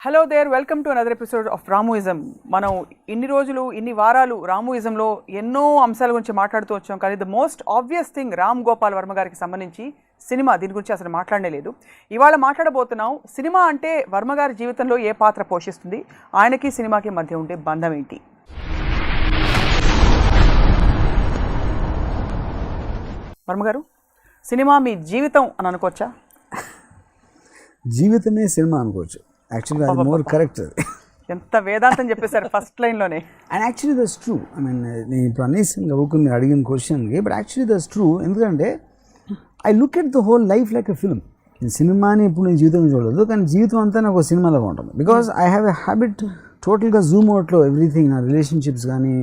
Hello there, welcome to another episode of రామూయిజం. మనం ఇన్ని రోజులు ఇన్ని వారాలు రామూయిజంలో ఎన్నో అంశాల గురించి మాట్లాడుతూ వచ్చాం. కానీ the most obvious thing Ram Gopal Varma గారికి సంబంధించి సినిమా, దీని గురించి అసలు మాట్లాడనే లేదు. ఇవాళ మాట్లాడబోతున్నాం సినిమా అంటే వర్మ గారి జీవితంలో ఏ పాత్ర పోషిస్తుంది, ఆయనకి సినిమాకి మధ్య ఉండే బంధం ఏంటి. వర్మ గారు, సినిమా మీ జీవితం అని అనుకోవచ్చా? జీవితమే సినిమా అనుకోవచ్చు. యాక్చువల్గా అది మోర్ కరెక్ట్. ఎంత వేదాంతం చెప్పేశారు ఫస్ట్ లైన్లోనే. And actually that's true. I mean నేను ఇప్పుడు అనేసింది అవుతుంది మీరు అడిగిన క్వశ్చన్కి, బట్ యాక్చువల్లీ దట్స్ ట్రూ. ఎందుకంటే I look at the whole life like a film. నేను సినిమాని ఇప్పుడు నేను జీవితం చూడలేదు, కానీ జీవితం అంతా నాకు ఒక సినిమాలాగా ఉంటుంది. Because I have a habit టోటల్గా జూమ్ అవుట్లో ఎవ్రీథింగ్, నా రిలేషన్షిప్స్ కానీ,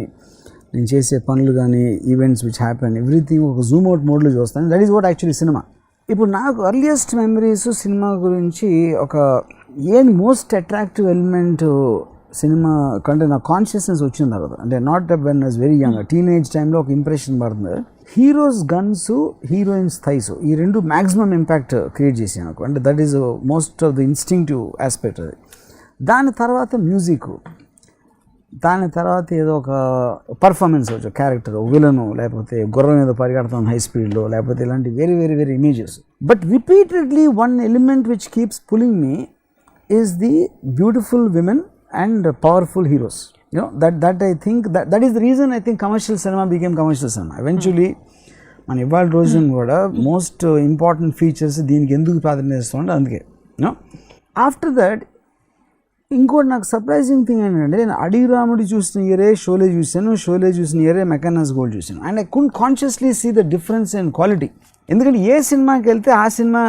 నేను చేసే పనులు కానీ, ఈవెంట్స్ విచ్ హ్యాపెన్, ఎవ్రీథింగ్ ఒక జూమ్ అవుట్ మోడ్లో చూస్తాను. That is what actually cinema. ఇప్పుడు నాకు అర్లియస్ట్ మెమరీస్ సినిమా గురించి ఒక ఏం మోస్ట్ అట్రాక్టివ్ ఎలిమెంట్ సినిమా కంటే నా కాన్షియస్నెస్ వచ్చిన తర్వాత, అంటే not when I was very young, teenage టైంలో ఒక ఇంప్రెషన్ పడుతుంది. హీరోస్ గన్స్, హీరోయిన్స్ థైస్, ఈ రెండు మ్యాక్సిమం ఇంపాక్ట్ క్రియేట్ చేసాను నాకు. అంటే that is most of the instinctive aspect అది. దాని తర్వాత మ్యూజిక్, దాని తర్వాత ఏదో ఒక పర్ఫార్మెన్స్ వచ్చు, క్యారెక్టర్, విలను, లేకపోతే గుర్రం మీద పరిగెడతాం హై స్పీడ్లో, లేకపోతే ఇలాంటి very very very images. But repeatedly one element which keeps pulling me is the beautiful women and powerful heroes. You know, that I think that is the reason I think commercial cinema became commercial cinema. Eventually మన ఇవాళ రోజున కూడా most important features దీనికి ఎందుకు ప్రాధాన్యత ఇస్తుంటే అందుకే. You know after that ఇంకోటి నాకు సర్ప్రైజింగ్ థింగ్ ఏంటంటే, నేను అడిగి రాముడి చూసిన ఇయరే షోలే చూశాను, షోలే చూసిన ఇయరే మెకానస్ గోల్డ్ చూశాను. And I could consciously see the difference in quality. ఎందుకంటే ఏ సినిమాకి వెళ్తే ఆ సినిమా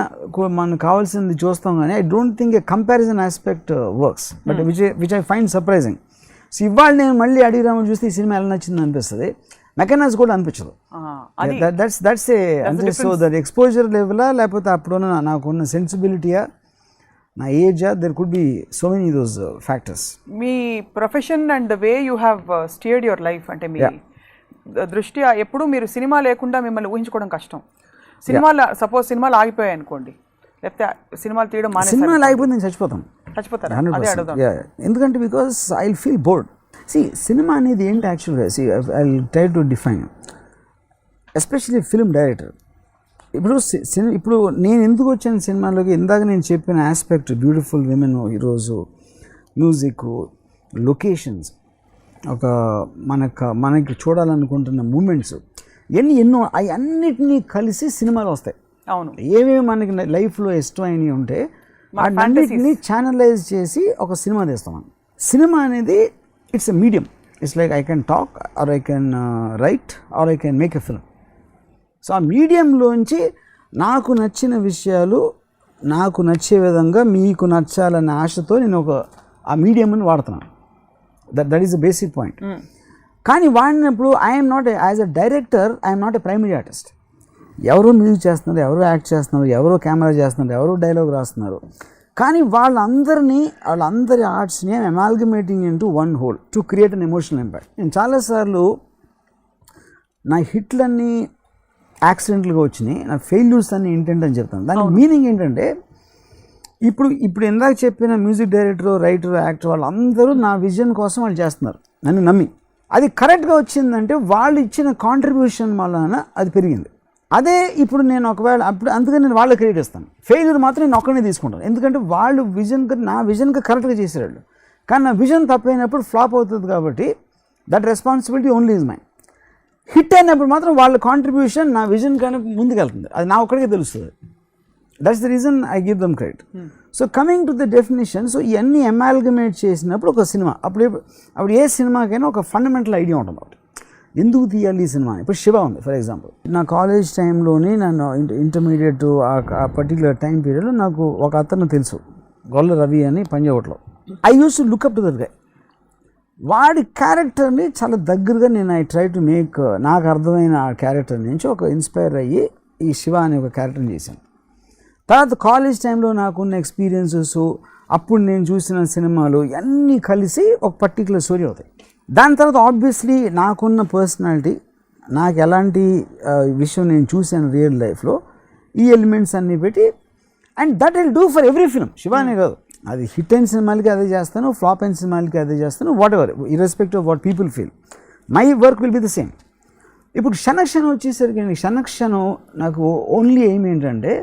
మనకు కావాల్సింది చూస్తాం, కానీ I don't think A comparison aspect works, but which I find surprising. So ఇవాళ నేను మళ్ళీ అడిగి రాముడు చూస్తే ఈ సినిమా ఎలా నచ్చింది అనిపిస్తుంది, మెకానస్ కూడా అనిపించదు. దట్స్ ఏ అంటే సో దట్ ఎక్స్పోజర్ లెవెలా, లేకపోతే అప్పుడున్న నాకున్న సెన్సిబిలిటీయా, నా ఏజా, there could be so many those factors. మీ profession and the way you have steered your life, అంటే మీ దృష్ట్యా ఎప్పుడు మీరు సినిమా లేకుండా మిమ్మల్ని ఊహించుకోవడం కష్టం. సినిమాలు సపోజ్ సినిమాలు ఆగిపోయాయి అనుకోండి, లేకపోతే సినిమాలు తీయడం మానేసి, సినిమాలు ఆగిపోతే నేను చచ్చిపోతారా? ఎందుకంటే because I will feel bored. Cinema అనేది ఏంటి యాక్చువల్గా, I will try to define, especially film director. ఇప్పుడు నేను ఎందుకు వచ్చాను సినిమాలోకి, ఇందాక నేను చెప్పిన ఆస్పెక్ట్, బ్యూటిఫుల్ విమెన్, ఈరోజు మ్యూజిక్, లొకేషన్స్, ఒక మనకి చూడాలనుకుంటున్న మూమెంట్స్, ఎన్నో అవన్నిటినీ కలిసి సినిమాలు వస్తాయి. అవును, ఏమేమి మనకి లైఫ్లో ఇష్టమైనవి ఉంటే అన్నిటినీ ఛానలైజ్ చేసి ఒక సినిమా తీస్తాం. సినిమా అనేది it's a medium. It's like I can talk, or I can write, or I can make a film. So ఆ మీడియంలోంచి నాకు నచ్చిన విషయాలు నాకు నచ్చే విధంగా మీకు నచ్చాలనే ఆశతో నేను ఆ మీడియంని వాడుతున్నాను. That is the basic point. కానీ వాడినప్పుడు I'm not as a director, I'm not a primary artist. ఎవరో మ్యూజిక్ చేస్తున్నారు, ఎవరో యాక్ట్ చేస్తున్నారు, ఎవరో కెమెరా చేస్తున్నారు, ఎవరో డైలాగ్ రాస్తున్నారు, కానీ వాళ్ళందరి ఆర్ట్స్ని I'm amalgamating into one whole to create an emotional impact. నేను చాలాసార్లు నా హిట్లన్నీ యాక్సిడెంట్లుగా వచ్చినాయి, నా ఫెయిల్యూర్స్ అన్ని ఇంటెంట్ అని చెప్తాను. దానికి మీనింగ్ ఏంటంటే, ఇప్పుడు ఇందాక చెప్పిన మ్యూజిక్ డైరెక్టర్, రైటర్, యాక్టర్ వాళ్ళందరూ నా విజన్ కోసం వాళ్ళు చేస్తున్నారు, నన్ను నమ్మి. అది కరెక్ట్గా వచ్చిందంటే వాళ్ళు ఇచ్చిన కాంట్రిబ్యూషన్ వలన అది పెరిగింది. అదే ఇప్పుడు నేను ఒకవేళ అందుకని నేను వాళ్ళకి క్రెడిట్ ఇస్తాను. ఫెయిల్యూర్ మాత్రం నేను ఒక్కనే తీసుకుంటాను, ఎందుకంటే వాళ్ళు నా విజన్కి కరెక్ట్గా చేసేవాళ్ళు, కానీ నా విజన్ తప్పైనప్పుడు ఫ్లాప్ అవుతుంది. కాబట్టి that responsibility only is mine. Hit అయినప్పుడు మాత్రం వాళ్ళ కాంట్రిబ్యూషన్ నా విజన్ కానీ ముందుకెళ్తుంది, అది నా ఒక్కడికే తెలుస్తుంది. That's the reason I give them credit. So coming to the definition, so ఇవన్నీ అమాల్గమేట్ చేసినప్పుడు ఒక సినిమా, అప్పుడు ఏ సినిమాకైనా ఒక ఫండమెంటల్ ఐడియా ఉంటుంది, ఒకటి ఎందుకు తీయాలి ఈ సినిమా. ఇప్పుడు శివ ఉంది ఫర్ ఎగ్జాంపుల్. నా కాలేజ్ టైంలోని నన్ను ఇంటర్మీడియట్ ఆ పర్టికులర్ టైం పీరియడ్లో నాకు ఒక అతను తెలుసు, గొల్ల రవి అని పంజాగుట్లో. I used to look up to that guy. వాడి క్యారెక్టర్ని చాలా దగ్గరగా నేను ఐ ట్రై టు మేక్, నాకు అర్థమైన ఆ క్యారెక్టర్ నుంచి ఒక ఇన్స్పైర్ అయ్యి ఈ శివ అనే ఒక క్యారెక్టర్ని చేశాను. తర్వాత కాలేజ్ టైంలో నాకున్న ఎక్స్పీరియన్సెస్, అప్పుడు నేను చూసిన సినిమాలు అన్నీ కలిసి ఒక పర్టికులర్ స్టోరీ అవుతాయి. దాని తర్వాత ఆబ్వియస్లీ నాకున్న పర్సనాలిటీ, నాకు ఎలాంటి విషయం నేను చూశాను రియల్ లైఫ్లో, ఈ ఎలిమెంట్స్ అన్నీ పెట్టి, and that will do for every film. శివానే కాదు, అది హిట్ అయిన సినిమాలకి అదే చేస్తాను, ఫ్లాప్ అయిన సినిమాలకి అదే చేస్తాను, what ever, irrespective of what people feel, my work will be the same. ఇప్పుడు క్షణక్షణం వచ్చేసరికి క్షణక్షణం నాకు ఓన్లీ ఎయిమ్ ఏంటంటే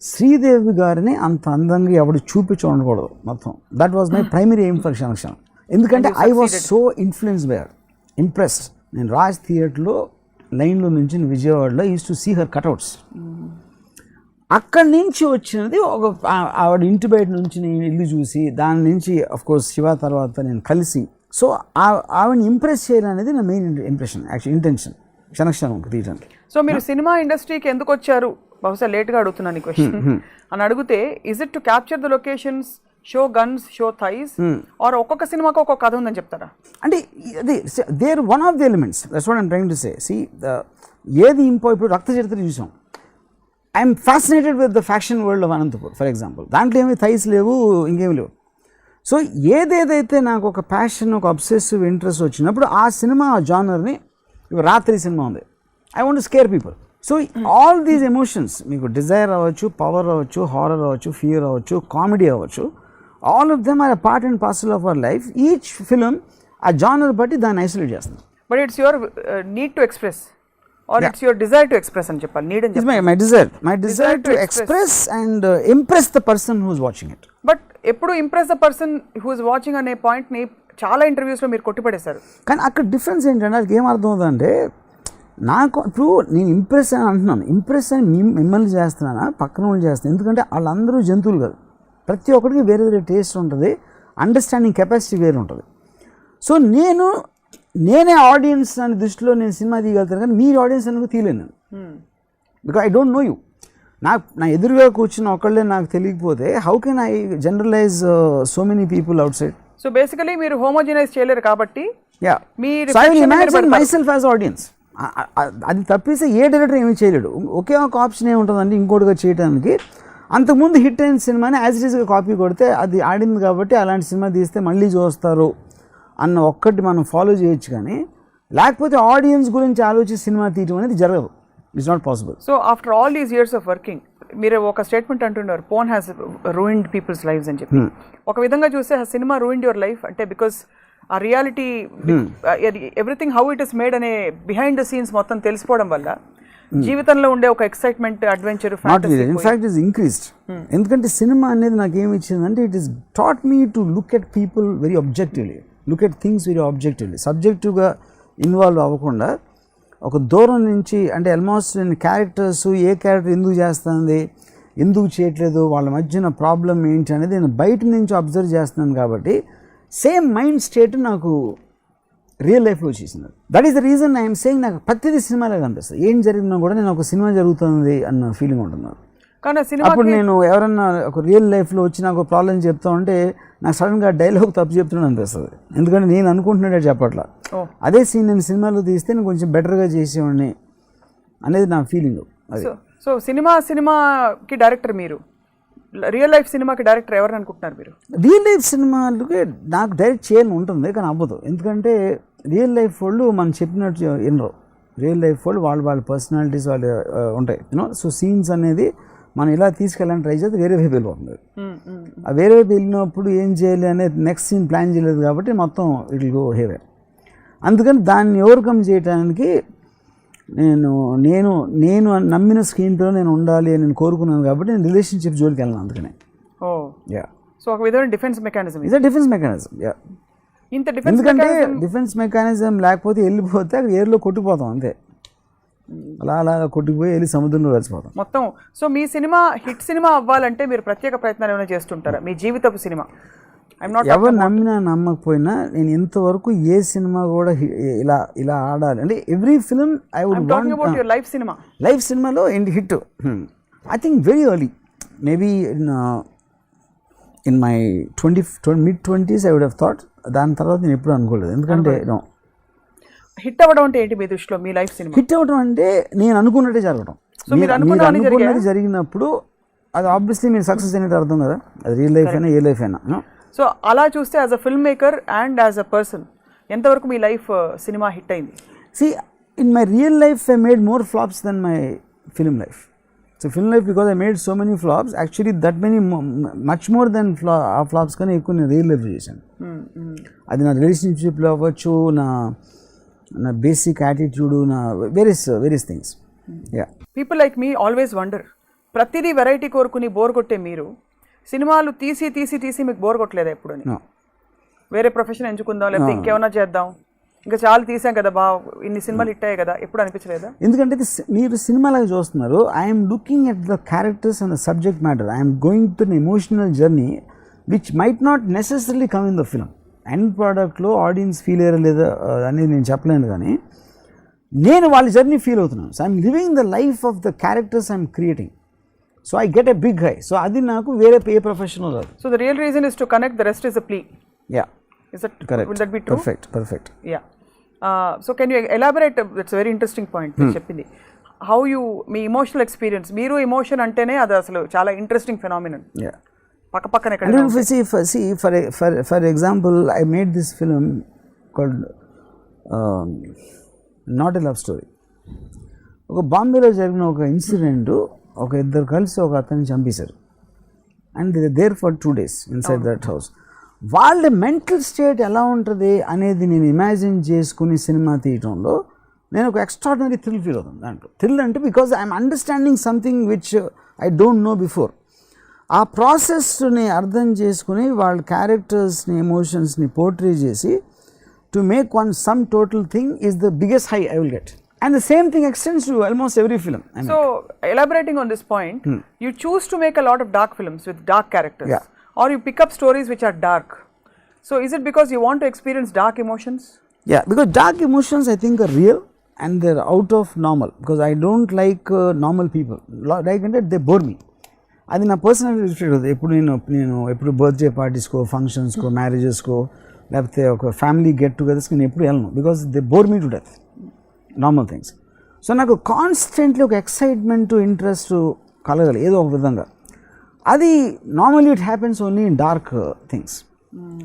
శ్రీదేవి గారిని అంత అందంగా ఎవడు చూపించి ఉండకూడదు మొత్తం. That was my primary aim for Kshanakshanam. ఎందుకంటే I was so influence by her, impressed. నేను రాజ్ థియేటర్లో లైన్లో నుంచి విజయవాడలో used to see her cutouts. అక్కడి నుంచి వచ్చినది ఒక ఆవిడ ఇంటి బయట నుంచి నేను ఇల్లు చూసి దాని నుంచి కోర్స్ శివ తర్వాత నేను కలిసి, సో ఆవిడని ఇంప్రెస్ చేయాలనేది నా మెయిన్ ఇంప్రెషన్, యాక్చువల్ ఇంటెన్షన్ క్షణక్షణం తీయడానికి. సో మీరు సినిమా ఇండస్ట్రీకి ఎందుకు వచ్చారు, బహుశా లేట్గా అడుగుతున్నాను ఈ క్వశ్చన్ అని అడిగితే, is it to capture the locations, show guns, show thighs, or ఒక్కొక్క సినిమాకి ఒక్కొక్క కథ ఉందని చెప్తారా? అంటే అది there one of the elements, that's what I'm trying to say. See ఏది ఇప్పుడు రక్త చరిత్ర చూసాం, I'm fascinated with the fashion world of Anantapur for example. దాంట్లో ఏమి థైస్ లేవు, ఇంకేమి లేవు. సో ఏదేదైతే నాకు ఒక ప్యాషన్, ఒక అబ్సెసివ్ ఇంట్రెస్ట్ వచ్చినప్పుడు ఆ సినిమా జానర్ని, రాత్రి సినిమా ఉంది, I want to scare people. So all these emotions, మీకు డిజైర్ అవ్వచ్చు, పవర్ అవ్వచ్చు, హారర్ అవ్వచ్చు, ఫియర్ అవ్వచ్చు, కామెడీ అవ్వచ్చు, all of them are a part and parcel of our life. Each film ఆ జానర్ బట్టి దాన్ని ఐసోలేట్ చేస్తుంది. But it's your need to express or it's your desire to express అని చెప్పాలి. need అని చెప్పాలి. my desire to express and impress the person who is watching it. But ఎప్పుడు impress the person who is watching అనే point ని చాలా interviews లో మీరు కొట్టిపడేశారు. కానీ అక్కడ డిఫరెన్స్ ఏంటంటే నాకు ఏం అర్థం అవుతుందంటే, నాకు ఇప్పుడు నేను ఇంప్రెస్ అని అంటున్నాను, ఇంప్రెస్ అని మిమ్మల్ని చేస్తున్నానా పక్కన వాళ్ళు చేస్తున్నాను, ఎందుకంటే వాళ్ళందరూ జంతువులు కాదు, ప్రతి ఒక్కరికి వేరే వేరే టేస్ట్ ఉంటుంది, అండర్స్టాండింగ్ కెపాసిటీ వేరే ఉంటుంది. సో నేనే ఆడియన్స్ అని దృష్టిలో నేను సినిమా తీయగలుగుతాను, కానీ మీరు ఆడియన్స్ అని తీయలేను, because I don't know you. నా ఎదురుగా కూర్చున్న ఒకళ్ళే నాకు తెలియకపోతే how can I generalize so many people outside? So basically మీరు హోమోజనైజ్ చేయలేరు కాబట్టి మై సెల్ఫ్ యాజ్ ఆడియన్స్. అది తప్పిస్తే ఏ డైరెక్టర్ ఏమీ చేయలేడు. ఒకే ఒక ఆప్షన్ ఏముంటుందంటే ఇంకోటిగా చేయడానికి, అంతకుముందు హిట్ అయిన సినిమాని యాజ్ ఇట్ ఈస్గా కాపీ కొడితే అది ఆడింది కాబట్టి అలాంటి సినిమా తీస్తే మళ్ళీ చూస్తారు అన్న ఒక్కటి మనం ఫాలో చేయొచ్చు, కానీ లేకపోతే ఆడియన్స్ గురించి ఆలోచించి సినిమా తీయడం అనేది జరగదు. It's not possible. So after all these years of working, మీరు ఒక స్టేట్మెంట్ అంటున్నారు, porn has ruined people's lives అని చెప్పి. ఒక విధంగా చూస్తే ఆ సినిమా రూయిన్డ్ యువర్ లైఫ్ అంటే, బికాస్ ఆ reality everything how it is made అనే బిహైండ్ ద సీన్స్ మొత్తం తెలిసిపోవడం వల్ల జీవితంలో ఉండే ఒక excitement, adventure, in fact is increased. ఎందుకంటే సినిమా అనేది నాకు ఏమి ఇచ్చిందంటే, it is taught me to look at people very objectively, look at things very objectively, సబ్జెక్టివ్గా ఇన్వాల్వ్ అవ్వకుండా ఒక దూరం నుంచి, అంటే ఆల్మోస్ట్ నేను క్యారెక్టర్స్, ఏ క్యారెక్టర్ ఎందుకు చేస్తుంది, ఎందుకు చేయట్లేదు, వాళ్ళ మధ్యన ప్రాబ్లం ఏంటి అనేది నేను బయట నుంచి అబ్జర్వ్ చేస్తున్నాను. కాబట్టి సేమ్ మైండ్ స్టేట్ నాకు రియల్ లైఫ్లో వచ్చేసింది. That is the reason I'm saying, నాకు ప్రతిదీ సినిమాలాగా అనిపిస్తుంది. ఏం జరిగినా కూడా నేను ఒక సినిమా జరుగుతుంది అన్న ఫీలింగ్ ఉంటున్నారు. కానీ అప్పుడు నేను ఎవరన్నా ఒక రియల్ లైఫ్లో వచ్చి నాకు ప్రాబ్లం చెప్తా ఉంటే నాకు సడన్గా డైలాగ్ తప్పు చెప్తున్నాను అనిపిస్తుంది, ఎందుకంటే నేను అనుకుంటున్నట్టే చెప్పట్లా. అదే సీన్ నేను సినిమాలో తీస్తే నేను కొంచెం బెటర్గా చేసేవాడిని అనేది నా ఫీలింగ్. అది సో సినిమాకి డైరెక్టర్ మీరు, రియల్ లైఫ్ సినిమాకి డైరెక్టర్ ఎవరు అనుకుంటున్నారు మీరు? రియల్ లైఫ్ సినిమాలకి నాకు డైరెక్ట్ చేయాలని ఉంటుంది, కానీ అవ్వదు. ఎందుకంటే రియల్ లైఫ్ వాళ్ళు మనం చెప్పినట్టు వినరు. రియల్ లైఫ్ వాళ్ళు వాళ్ళ పర్సనాలిటీస్ వాళ్ళు ఉంటాయి, యూనో. సో సీన్స్ అనేది మనం ఇలా తీసుకెళ్ళాలని ట్రై చేస్తే వేరే వైపు వెళ్ళిపోతుంది. ఆ వేరే వైపు వెళ్ళినప్పుడు ఏం చేయాలి అనేది నెక్స్ట్ సీన్ ప్లాన్ చేయలేదు కాబట్టి మొత్తం ఇట్ విల్ గో హేవేర్. అందుకని దాన్ని ఓవర్కమ్ చేయడానికి నేను నమ్మిన స్క్రీన్ ప్లేలో నేను ఉండాలి అని నేను కోరుకున్నాను కాబట్టి నేను రిలేషన్షిప్ జోలికి వెళ్ళాను. అందుకనే సో ఒక విధమైన డిఫెన్స్ మెకానిజం, ఇదే డిఫెన్స్ మెకానిజం. ఎందుకంటే డిఫెన్స్ మెకానిజం లేకపోతే వెళ్ళిపోతే అక్కడ ఏర్లో కొట్టిపోతాం అంతే, అలా కొట్టుకుపోయి వెళ్ళి సముద్రంలో కలిసిపోతాం మొత్తం. సో మీ సినిమా హిట్ సినిమా అవ్వాలంటే మీరు ప్రత్యేక ప్రయత్నాలు ఏమైనా చేస్తుంటారా? మీ జీవితపు సినిమా ఎవరు నమ్మినా నమ్మకపోయినా నేను ఇంతవరకు ఏ సినిమా కూడా ఇలా ఆడాలి అంటే every film I would want. Life సినిమాలో hit I think very early, maybe in my mid-20s I would have thought. దాని తర్వాత నేను ఎప్పుడు అనుకోలేదు, ఎందుకంటే హిట్ అవ్వడం అంటే ఏంటి మీ దృష్టిలో? మీ లైఫ్ సినిమా హిట్ అవ్వడం అంటే నేను అనుకున్నట్టే జరగడం. మీరు అనుకున్నది జరిగినప్పుడు అది ఆబ్వియస్లీ మీరు సక్సెస్ అయినట్టు అర్థం కదా, అది రియల్ లైఫ్ అయినా ఏ లైఫ్ అయినా. సో అలా చూస్తే as a film maker and as a person ఎంతవరకు మీ లైఫ్ సినిమా హిట్ అయింది? See, in my real life I made more flops than my film life. So film life because I made so many flops, actually that many much more than ఆ flops కానీ ఎక్కువ నేను real life చేశాను. అది నా రిలేషన్షిప్లో అవ్వచ్చు, నా బేసిక్ యాటిట్యూడ్, నా various things. Yeah, people like me always wonder, ప్రతిదీ వెరైటీ కోరుకుని బోర్ కొట్టే మీరు సినిమాలు తీసి తీసి తీసి మీకు బోర్ కొట్టలేదా ఎప్పుడని? వేరే ప్రొఫెషన్ ఎంచుకుందాం లేకపోతే ఇంకేమైనా చేద్దాం, ఇంకా చాలా తీసాం కదా బా, ఇన్ని సినిమాలు ఇట్టాయి కదా, ఎప్పుడు అనిపించలేదా? ఎందుకంటే మీరు సినిమాలాగా చూస్తున్నారు, I'm looking at the characters and the subject matter, I'm going to an emotional journey which might not necessary come in the film. End ప్రోడక్ట్లో ఆడియన్స్ ఫీల్ అయ్యారా లేదా అనేది నేను చెప్పలేను, కానీ నేను వాళ్ళ జర్నీ ఫీల్ అవుతున్నాను. So I'm living the life of the characters I'm creating. So I get a big high. So అది నాకు వేరే ఏ ప్రొఫెషనల్ రాదు. So the real reason is to connect, the rest is a plea. Yeah, is that correct, will that be true? Perfect. Yeah. So can you elaborate? That's a very interesting point చెప్పింది. How you me emotional experience, మీరు emotion అంటేనే అది అసలు చాలా interesting phenomenon. Yeah, పక్కన ఎక్కడ see for example, I made this film called Not a Love Story. ఒక బాంబేలో జరిగిన ఒక ఇన్సిడెంట్, ఒక ఇద్దరు కలిసి ఒక అతన్ని చంపేశారు, and they there for 2 days inside that house. వాళ్ళ మెంటల్ స్టేట్ ఎలా ఉంటుంది అనేది నేను ఇమాజిన్ చేసుకుని సినిమా తీయటంలో నేను ఒక ఎక్స్ట్రాడినరీ థ్రిల్ ఫీల్ అవుతాను దాంట్లో. థ్రిల్ అంటే because I'm understanding something which I don't no before. ఆ ప్రాసెస్ని అర్థం చేసుకుని వాళ్ళ క్యారెక్టర్స్ని, ఎమోషన్స్ని పోర్ట్రే చేసి to make sum total thing is the biggest high I will get. And the same thing extends to almost every film. So, elaborating on this point, you choose to make a lot of dark films with dark characters. Yeah. Or you pick up stories which are dark. So, is it because you want to experience dark emotions? Yeah, because dark emotions I think are real and they're out of normal. Because I don't like normal people. Like they bore me. అది నా personal related అవుతుంది. ఎప్పుడు birthday పార్టీస్కో, ఫంక్షన్స్కో, మ్యారేజెస్కో, లేకపోతే ఒక family get టుగెదర్స్కి నేను ఎప్పుడు వెళ్ళను. Because they bore me to death, normal things. So నాకు కాన్స్టెంట్లీ ఒక ఎక్సైట్మెంట్, ఇంట్రెస్ట్ కలగాలి ఏదో ఒక విధంగా. అది normally it happens only in dark things.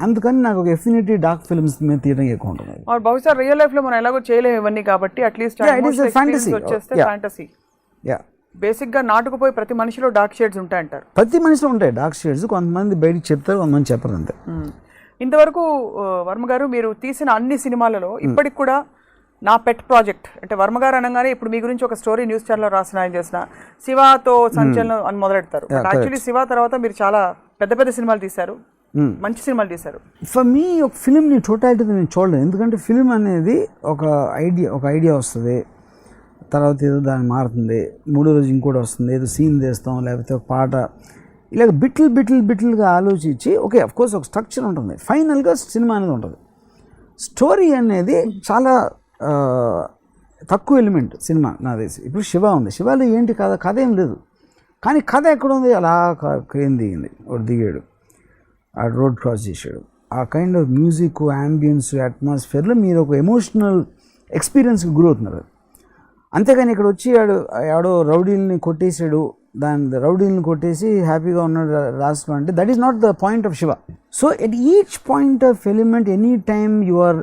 అందుకని నాకు ఒక ఎఫినిటీ డార్క్ ఫిల్మ్స్ మీద తీయడం ఎక్కువ ఉంటుంది. బహుశా రియల్ లైఫ్ లో మనం ఎలాగో చేయలేము ఇవన్నీ కాబట్టి అట్లీస్ట్ వచ్చేస్తే ఫ్యాంటసీ. యా, బేసిక్ గా నాటుకుపోయి ప్రతి మనిషిలో డార్క్ షేడ్స్ ఉంటాయంటారు. ప్రతి మనిషిలో ఉంటాయి డార్క్ షేడ్స్. కొంతమంది బయటికి చెప్తారు, కొంతమంది చెప్పరు అంతే. ఇంతవరకు వర్మ గారు మీరు తీసిన అన్ని సినిమాలలో ఇప్పటికి కూడా నా పెట్ ప్రాజెక్ట్ అంటే వర్మ గారు అనగానే ఇప్పుడు మీ గురించి ఒక స్టోరీ న్యూస్ ఛానల్లో రాసిన ఆయన చేసిన శివతో సంచలనం అని మొదలెడతారు. యాక్చువల్లీ శివ తర్వాత మీరు చాలా పెద్ద పెద్ద సినిమాలు తీశారు, మంచి సినిమాలు తీశారు. ఫర్ మీ ఒక ఫిల్మ్ని టోటాలిటీ నేను చూడలేదు. ఎందుకంటే ఫిల్మ్ అనేది ఒక ఐడియా వస్తుంది, తర్వాత ఏదో దాన్ని మారుతుంది, మూడో రోజు ఇంకోటి వస్తుంది, ఏదో సీన్ చేస్తాం, లేకపోతే ఒక పాట, ఇలాగ బిట్లుగా ఆలోచించి ఓకే అఫ్కోర్స్ ఒక స్ట్రక్చర్ ఉంటుంది, ఫైనల్గా సినిమా అనేది ఉంటుంది. స్టోరీ అనేది చాలా తక్కువ ఎలిమెంట్ సినిమా నాకు తెలిసి. ఇప్పుడు శివ ఉంది, శివాలో ఏంటి కథ ఏం లేదు, కానీ కథ ఎక్కడ ఉంది, అలా క్రేన్ దిగింది, ఒకటి దిగాడు, ఆ రోడ్ క్రాస్ చేశాడు, ఆ కైండ్ ఆఫ్ మ్యూజిక్, యాంబియన్స్, అట్మాస్ఫియర్లో మీరు ఒక ఎమోషనల్ ఎక్స్పీరియన్స్కి గురవుతున్నారు. అంతేగాని ఇక్కడ వచ్చి ఆడో రౌడీల్ని కొట్టేసాడు, రౌడీల్ని కొట్టేసి హ్యాపీగా ఉన్నాడు రాసుకో అంటే that is not the point of Shiva. So at each point of element any time you are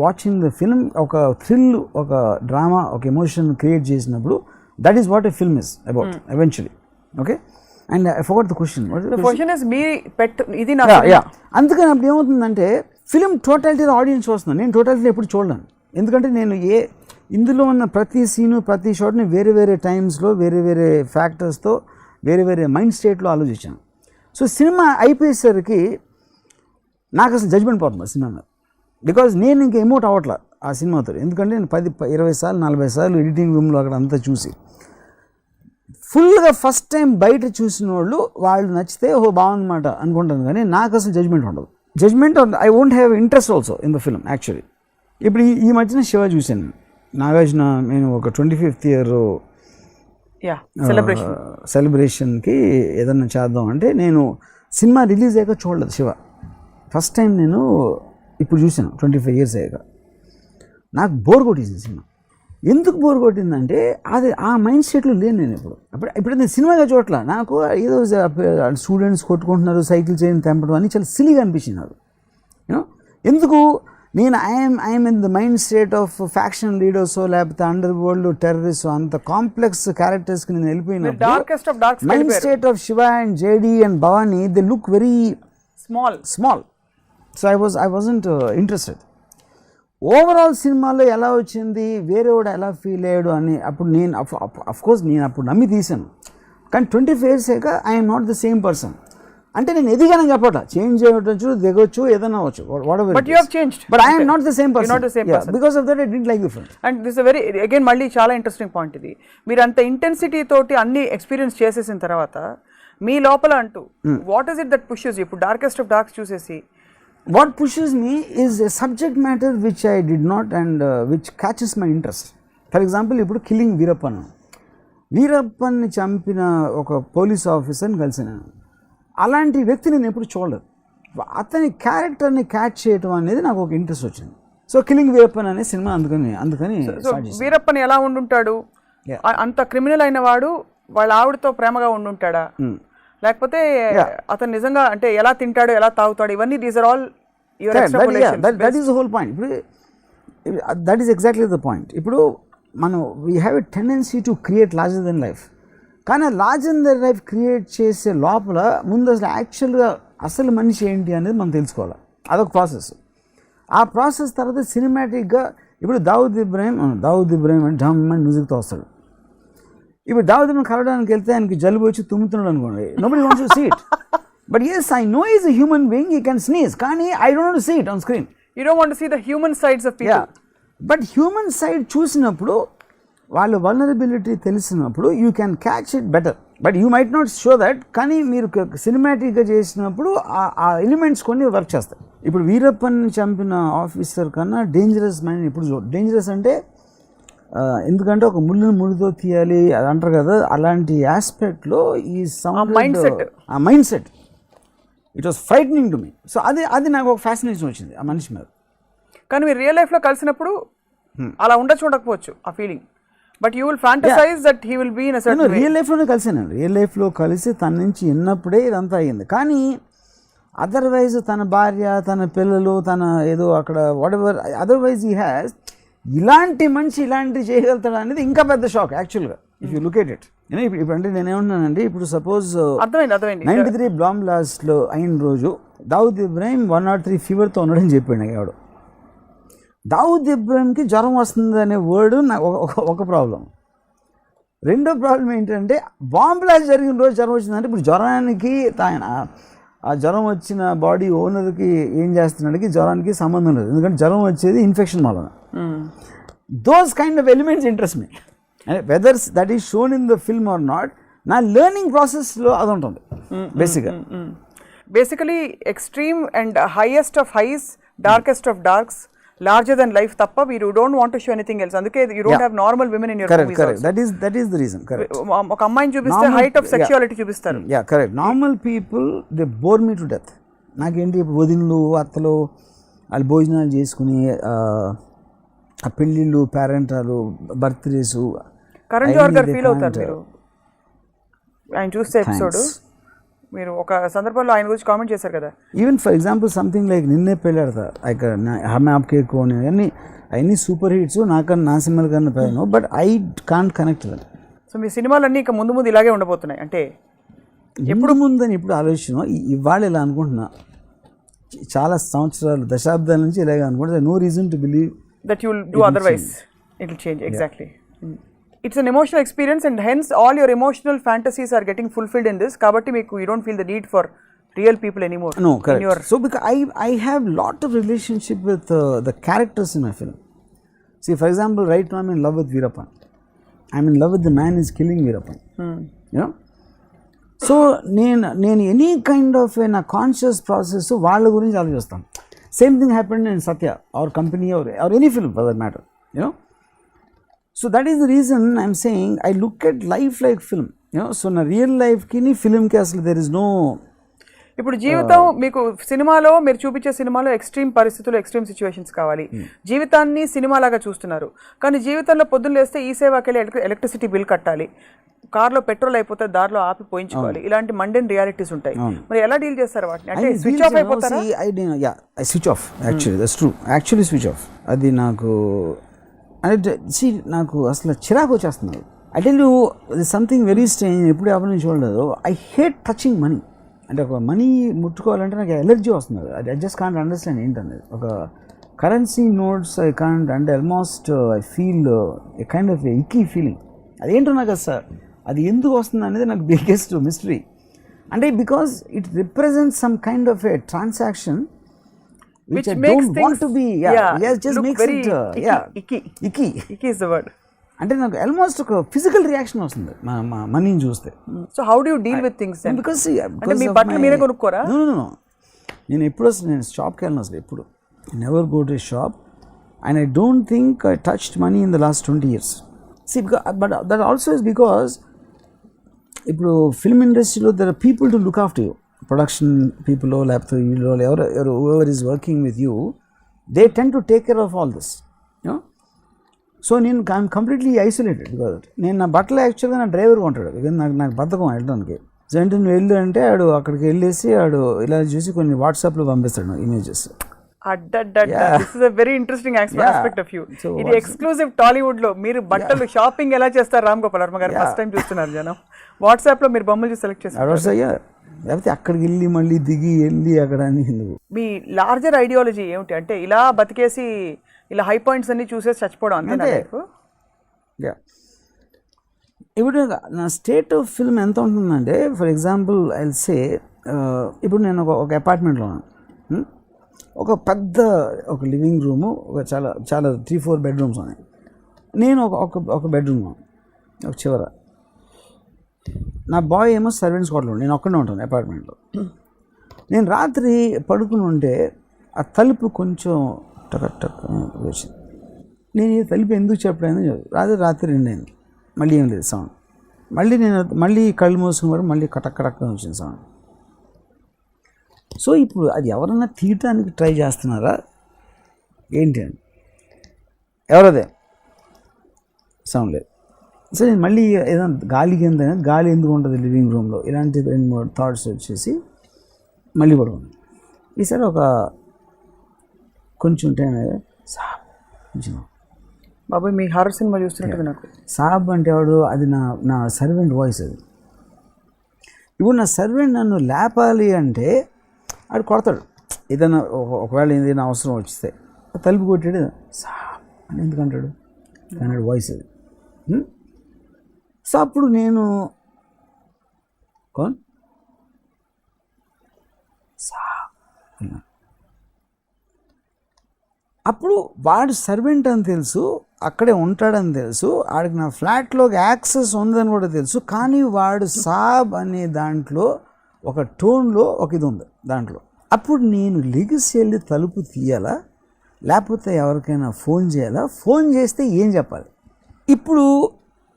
watching the film, ఒక థ్రిల్, ఒక డ్రామా, ఒక ఎమోషన్ క్రియేట్ చేసినప్పుడు that is what a film is about eventually. Okay, and I forgot the question. అందుకని అప్పుడు ఏమవుతుందంటే film totality audience చూస్తున్నాను, నేను totality ఎప్పుడు చూడలేను. ఎందుకంటే నేను ఇందులో ఉన్న ప్రతి సీను, ప్రతి షాట్ని వేరే వేరే టైమ్స్లో, వేరే వేరే ఫ్యాక్టర్స్తో, వేరే వేరే మైండ్ స్టేట్లో ఆలోచించాను. సో సినిమా అయిపోయేసరికి నాకు అసలు జడ్జ్మెంట్ పోతుంది సినిమా మీద. బికాజ్ నేను ఇంకా ఎమోట్ అవ్వట్లా ఆ సినిమాతో. ఎందుకంటే నేను 10-20 సార్లు 40 సార్లు ఎడిటింగ్ రూమ్లో అక్కడ అంతా చూసి ఫుల్గా ఫస్ట్ టైం బయట చూసిన వాళ్ళు నచ్చితే ఓహో బాగుందన్నమాట అనుకుంటాను, కానీ నాకు అసలు జడ్జ్మెంట్ ఉండదు. I won't have interest also in the film actually. ఇప్పుడు ఈ మధ్యన శివ చూశాను, నాగార్జున, నేను ఒక 25th year సెలబ్రేషన్కి ఏదన్నా చేద్దాం అంటే నేను సినిమా రిలీజ్ అయ్యాక చూడలేదు శివ. ఫస్ట్ టైం నేను ఇప్పుడు చూసాను 25 years అయ్యాక. నాకు బోర్ కొట్టేసింది సినిమా. ఎందుకు బోర్ కొట్టిందంటే అది ఆ మైండ్ సెట్లో లేను నేను ఇప్పుడు నేను సినిమాగా చూడట్లా. నాకు ఏదో స్టూడెంట్స్ కొట్టుకుంటున్నారు, సైకిల్ చైన్ తెంపడం అని చాలా సిలీగా అనిపించింది నాకు. ఎందుకు నేను I'm in the mind state of faction leaders లేకపోతే అండర్ వరల్డ్ టెర్రరిస్ట్ అంత కాంప్లెక్స్ క్యారెక్టర్స్కి నేను వెళ్ళిపోయినప్పుడు darkest of darks mind state of Shiva and JD and Bhavani they look very small so I wasn't interested. Overall సినిమాలో ఎలా వచ్చింది, వేరేవాడు ఎలా ఫీల్ అయ్యాడు అని అప్పుడు నేను అఫ్కోర్స్ నేను అప్పుడు నమ్మి తీశాను. కానీ 25 years అయ్యాక I'm not the same person. అంటే నేను ఎదిగానని చెప్పట, చేంజ్ అవ్వచ్చు, దిగొచ్చు, ఏదైనా అవ్వచ్చు, but you have changed, but I am not the same person. You're not the same person. Because of that I didn't like the film. And this is a very again మళ్ళీ చాలా interesting point ఇది. మీరు అంత intensity తోటి అన్ని experience చేసేసిన తర్వాత మీ లోపల అంటూ what is it that pushes you? ఇప్పుడు డార్కెస్ట్ ఆఫ్ డార్క్స్ చూసేసి what pushes me is a subject matter which I did not and which catches my interest. For example, ఇప్పుడు కిల్లింగ్ వీరప్పన్ని చంపిన ఒక పోలీస్ ఆఫీసర్ని కలిసాను. అలాంటి వ్యక్తిని నేను ఎప్పుడు చూడలేదు. అతని క్యారెక్టర్ని క్యాచ్ చేయడం అనేది నాకు ఒక ఇంట్రెస్ట్ వచ్చింది. సో కిల్లింగ్ వీరప్పన్ అనే సినిమా అందుకని వీరప్పన్ ఎలా ఉండుంటాడు? అంత క్రిమినల్ అయిన వాడు వాళ్ళ ఆవిడతో ప్రేమగా ఉండుంటాడా, లేకపోతే అతను నిజంగా అంటే ఎలా తింటాడు, ఎలా తాగుతాడు, ఇవన్నీ these are all your extrapolations. That is the whole point. ఇప్పుడు that is exactly the point. ఇప్పుడు మనం we have a tendency to create larger than life. కానీ ఆ లార్జర్ దెన్ లైఫ్ క్రియేట్ చేసే లోపల ముందు అసలు యాక్చువల్గా అసలు మనిషి ఏంటి అనేది మనం తెలుసుకోవాలి. అదొక ప్రాసెస్. ఆ ప్రాసెస్ తర్వాత సినిమాటిక్గా ఇప్పుడు దావుద్ ఇబ్రాహిం అంటే ఢమ్ అని మ్యూజిక్తో వస్తాడు. ఇప్పుడు దావుద్ ఇబ్రాహిం కలవడానికి వెళ్తే ఆయనకి జలుబు వచ్చి తుమ్ముతున్నాడు అనుకోండి, nobody wants to see it. But yes, I know he's a human being, he can sneeze, కానీ I don't want to see it on screen. You don't want to see the human sides of people. But human side చూసినప్పుడు వాళ్ళ vulnerability తెలిసినప్పుడు you can catch it better. But you might not show that, కానీ మీరు సినిమాటిక్గా చేసినప్పుడు ఆ elements కొన్ని work చేస్తాయి. ఇప్పుడు వీరప్పన్ చంపిన ఆఫీసర్ కన్నా డేంజరస్ మైండ్ ఇప్పుడు డేంజరస్ అంటే ఎందుకంటే ఒక ముళ్ళుతో తీయాలి అది అంటారు కదా, అలాంటి ఆస్పెక్ట్లో ఈ ఆ mind set it was frightening to me. So అది నాకు ఒక ఫ్యాసినేషన్ వచ్చింది ఆ మనిషి మీద. కానీ మీరు రియల్ లైఫ్లో కలిసినప్పుడు అలా ఉండొచ్చు ఉండకపోవచ్చు ఆ feeling, but you will fantasize that he will be in a certain way. Real లైఫ్లోనే కలిసాను. రియల్ లైఫ్లో కలిసి తన నుంచి విన్నప్పుడే ఇదంతా అయ్యింది. కానీ అదర్వైజ్ తన భార్య, తన పిల్లలు, తన ఏదో అక్కడ what ever otherwise he has ఇలాంటి మనిషి ఇలాంటివి చేయగలుగుతాడు అనేది ఇంకా పెద్ద షాక్ యాక్చువల్గా if you look at it. ఇప్పుడు అంటే నేనేమన్నానండి, ఇప్పుడు సపోజ్ 93 బాంబ్ బ్లాస్ట్లో అయిన రోజు దావుద్ ఇబ్రాహిం 103 ఫీవర్తో ఉన్నాడని చెప్పాడు ఎవడు. దావుద్ ఇబ్రాహింకి జ్వరం వస్తుంది అనే వర్డ్ నాకు ఒక ప్రాబ్లం. రెండో ప్రాబ్లం ఏంటంటే బాంబ్ బ్లాస్ట్ జరిగిన రోజు జ్వరం వచ్చిందంటే ఇప్పుడు జ్వరానికి ఆయన ఆ జ్వరం వచ్చిన బాడీ ఓనర్కి ఏం చేస్తున్నాడికి జ్వరానికి సంబంధం లేదు, ఎందుకంటే జ్వరం వచ్చేది ఇన్ఫెక్షన్ వలన. Those kind of elements interest me, whether that is shown in the film or not. నా లెర్నింగ్ ప్రాసెస్లో అది ఉంటుంది basically extreme and highest of highs, darkest of darks, larger than life tappa you don't want to show anything else. Anduke you don't have normal women in your movies. Correct. That is the reason. Correct. Oka ammayini chupiste height of sexuality chupistaru. Yeah, correct. Normal people they bore me to death. Nakenti వదినలు అత్తలు వాళ్ళు భోజనాలు చేసుకుని ఆ పెళ్ళిళ్ళు, పేరెంటాలు, birthdays. Karan Johar గారు feel అవుతారు మీరు ఆయన చూస్తే ఎపిసోడ్. మీరు ఒక సందర్భంలో ఆయన గురించి కామెంట్ చేశారు కదా, even for example something like నిన్నే పెళ్ళాడతా హమ్ ఆప్కే కోన్ అన్నీ సూపర్ హిట్స్ నాకన్నా నా సినిమాల కన్నా పైన, but I can't connect that. So మీ సినిమాలన్నీ ఇక ముందు ముందు ఇలాగే ఉండబోతున్నాయి అంటే ఎప్పుడు ముందని ఇప్పుడు ఆలోచన ఇవాళ ఇలా అనుకుంటున్నా, చాలా సంవత్సరాలు దశాబ్దాల నుంచి ఇలాగే అనుకుంటున్నా. No reason to believe that you will do otherwise, it will change. Exactly. It's an emotional experience and hence all your emotional fantasies are getting fulfilled in this. Kabatti meeku you don't feel the need for real people anymore. No, correct. So because I have lot of relationship with the characters in my film. See, for example, right now I'm in love with Veerappan. I'm in love with the man who is killing Veerappan. You know? So నేను any kind of in a conscious process వాళ్ళ గురించి ఆలోచిస్తాను. Same thing happened in Satya, our company or any film for that matter. You know? So that is the reason I'm saying I look at life like film, you know. So na real life ki ni film ki asli there is no. ఇప్పుడు జీవితం మీకు సినిమాలో మీరు చూపించే సినిమాలో extreme పరిస్థితులు, extreme situations కావాలి. జీవితాన్ని సినిమాలాగా చూస్తున్నారు, కానీ జీవితంలో పొద్దున్న లేస్తే ఈ సేవాకి వెళ్ళి ఎలక్ట్రిసిటీ బిల్ కట్టాలి, కార్లో పెట్రోల్ అయిపోతే దారిలో ఆపి పోయించుకోవాలి, ఇలాంటి మండెన్ రియాలిటీస్ ఉంటాయి. మరి ఎలా డీల్ చేస్తారు వాటిని? అంటే స్విచ్ ఆఫ్ అయిపోతారా? I switch off, actually that's true, actually switch off. అది నాకు అంటే నాకు అసలు చిరాకు వచ్చేస్తున్నారు. I tell you something very strange, ఎప్పుడు ఎవరిని చూడలేదు. I hate touching money. అంటే ఒక మనీ ముట్టుకోవాలంటే నాకు ఎలర్జీ వస్తుంది. ఐ జస్ట్ కాంట్ అండర్స్టాండ్ ఏంటనేది. ఒక కరెన్సీ నోట్స్ ఐ కాంట్, అంటే almost I feel a kind of icky feeling. అదేంటో నాకు సార్ అది ఎందుకు వస్తుంది అనేది నాకు బిగ్గెస్ట్ మిస్టరీ. అంటే because it represents some kind of a transaction which I don't want to be, just makes it icky is the word. అంటే నాకు ఆల్మోస్ట్ ఒక ఫిజికల్ రియాక్షన్ వస్తుంది మా మనీని చూస్తే. So how do you deal with things then? Because అంటే మీ బట్టలు మీరే కొనుక్కోరా? నో నేను ఎప్పుడు నేను షాప్కి వెళ్ళను అసలు ఎప్పుడు. Never go to shop and I don't think I touched money in the last 20 years. But that also is because ఇప్పుడు ఫిల్మ్ ఇండస్ట్రీలో there are people to look after you. Production people లేకపోతే వీళ్ళు ఎవరు is working with you, they tend to take care of all this. So నేను I'm completely isolated. Because నేను నా బట్టలు యాక్చువల్గా నా డ్రైవర్గా ఉంటాడు. బికాజ్ నాకు బద్ధకం వెళ్ళడానికి. అంటే నువ్వు వెళ్ళు అంటే ఆడు అక్కడికి వెళ్ళేసి ఆడు ఇలా చూసి కొన్ని వాట్సాప్లో పంపిస్తాడు images. This is a very interesting aspect of you. ఇది ఎక్స్క్లూజివ్ టాలీవుడ్ లో. మీరు బట్టలు షాపింగ్ ఎలా చేస్తారు రామ్ గోపాల్ వర్మ గారు? ఫస్ట్ టైం చూస్తున్నారు జనం. వాట్సాప్ లో మీరు బొమ్మలు చూసి సెలెక్ట్ చేస్తారు, లేకపోతే అక్కడికి వెళ్ళి మళ్ళీ దిగి వెళ్ళి అక్కడ అని. మీ లార్జర్ ఐడియాలజీ ఏమిటి? అంటే ఇలా బతికేసి ఇలా హై పాయింట్స్ అన్ని చూసేసి చచ్చిపోవడం అంతే? ఇప్పుడు నా స్టేట్ ఆఫ్ ఫిల్మ్ ఎంత ఉంటుందంటే, for example I will say, ఇప్పుడు నేను ఒక అపార్ట్మెంట్లో ఉన్నాను. ఒక పెద్ద ఒక లివింగ్ రూము, ఒక చాలా 3-4 బెడ్రూమ్స్ ఉన్నాయి. నేను ఒక బెడ్రూమ్, ఒక చివర. నా బాయ్ ఏమో సర్వెంట్స్ క్వార్టర్లో, నేను ఒక్కడే ఉంటాను అపార్ట్మెంట్లో. నేను రాత్రి పడుకుని ఉంటే ఆ తలుపు కొంచెం టక్ వచ్చింది. నేను ఈ తలుపు ఎందుకు చెప్పలేదు, రాత్రి 2 అయింది, మళ్ళీ ఏం లేదు సౌండ్. మళ్ళీ కళ్ళు మూసుకుని మళ్ళీ కటక్ వచ్చింది సౌండ్. సో ఇప్పుడు అది ఎవరన్నా తీయటానికి ట్రై చేస్తున్నారా ఏంటి అని, ఎవరదే సౌండ్ లేదు. సో నేను మళ్ళీ ఏదైనా గాలి ఎందుకు ఉంటుంది లివింగ్ రూమ్లో, ఇలాంటి 2-3 థాట్స్ వచ్చేసి మళ్ళీ పడుకున్నాను. ఈసారి ఒక కొంచెం టైం కొంచెం బాబాయ్ మీ హారర్ సినిమా చూస్తున్నట్టు నాకు. సాబ్ అంటే వాడు, అది నా సర్వెంట్ వాయిస్. అది ఇప్పుడు నా సర్వెంట్ నన్ను లేపాలి అంటే ఆడు కొడతాడు. ఏదైనా ఒకవేళ ఏదైనా అవసరం వస్తే తలుపు కొట్టాడు సాబ్ అని ఎందుకంటాడు, అన్నాడు వాయిస్ అది. సో అప్పుడు నేను అప్పుడు వాడు సర్వెంట్ అని తెలుసు, అక్కడే ఉంటాడని తెలుసు, ఆడికి నా ఫ్లాట్లోకి యాక్సెస్ ఉందని కూడా తెలుసు. కానీ వాడు సాబ్ అనే దాంట్లో ఒక టోన్లో ఒక ఇది ఉంది దాంట్లో. అప్పుడు నేను లెగిసి వెళ్ళి తలుపు తీయాలా, లేకపోతే ఎవరికైనా ఫోన్ చేయాలా? ఫోన్ చేస్తే ఏం చెప్పాలి? ఇప్పుడు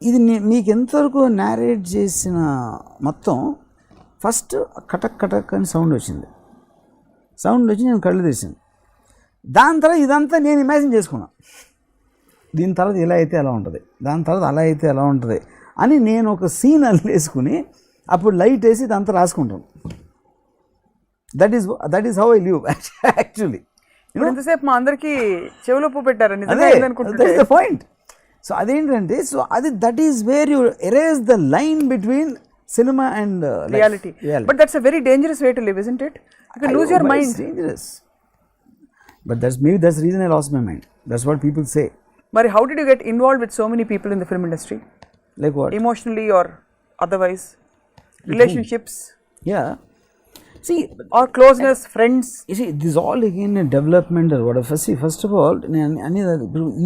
ఇది మీకు ఎంతవరకు నేరేట్ చేసిన మొత్తం ఫస్ట్ కటక్ అని సౌండ్ వచ్చింది. సౌండ్ వచ్చి నేను కళ్ళు తెరిచాను. దాని తర్వాత ఇదంతా నేను ఇమాజిన్ చేసుకున్నాను. దీని తర్వాత ఇలా అయితే ఎలా ఉంటుంది, దాని తర్వాత అలా అయితే ఎలా ఉంటుంది అని నేను ఒక సీన్ వేసుకుని అప్పుడు లైట్ వేసి ఇదంతా రాసుకుంటాను. That is how I live actually. ఎంతసేపు మా అందరికీ చెవులో పెట్టారని పాయింట్. సో అదేంటంటే, సో అది that is where you erase the line between cinema and reality. But that's a very dangerous way to live, isn't it? You can lose your mind. It's dangerous. But that's the reason I lost my mind. That's what people say. But how did you get involved with so many people in the film industry? Like what? Emotionally or otherwise? Relationships? Yeah. See, or closeness, friends? You see, this is all again a development or whatever. See, first of all,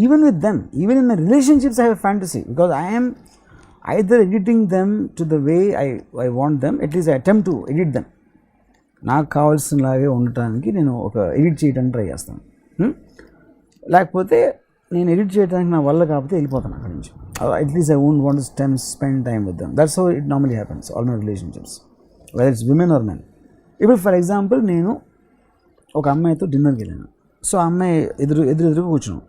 even with them, even in my relationships, I have a fantasy. Because I am either editing them to the way I want them, at least I attempt to edit them. నాకు కావాల్సినలాగే ఉండటానికి నేను ఒక edit చేయడానికి try చేస్తాను. లేకపోతే నేను edit చేయడానికి నా వల్ల కాకపోతే వెళ్ళిపోతాను అక్కడి నుంచి. At least I won't want to spend time with them. That's how it normally happens all my relationships, whether it's women or men. ఇప్పుడు ఫర్ ఎగ్జాంపుల్ నేను ఒక అమ్మాయితో డిన్నర్కి వెళ్ళాను. సో ఆ అమ్మాయి ఎదురుగా కూర్చున్నాం.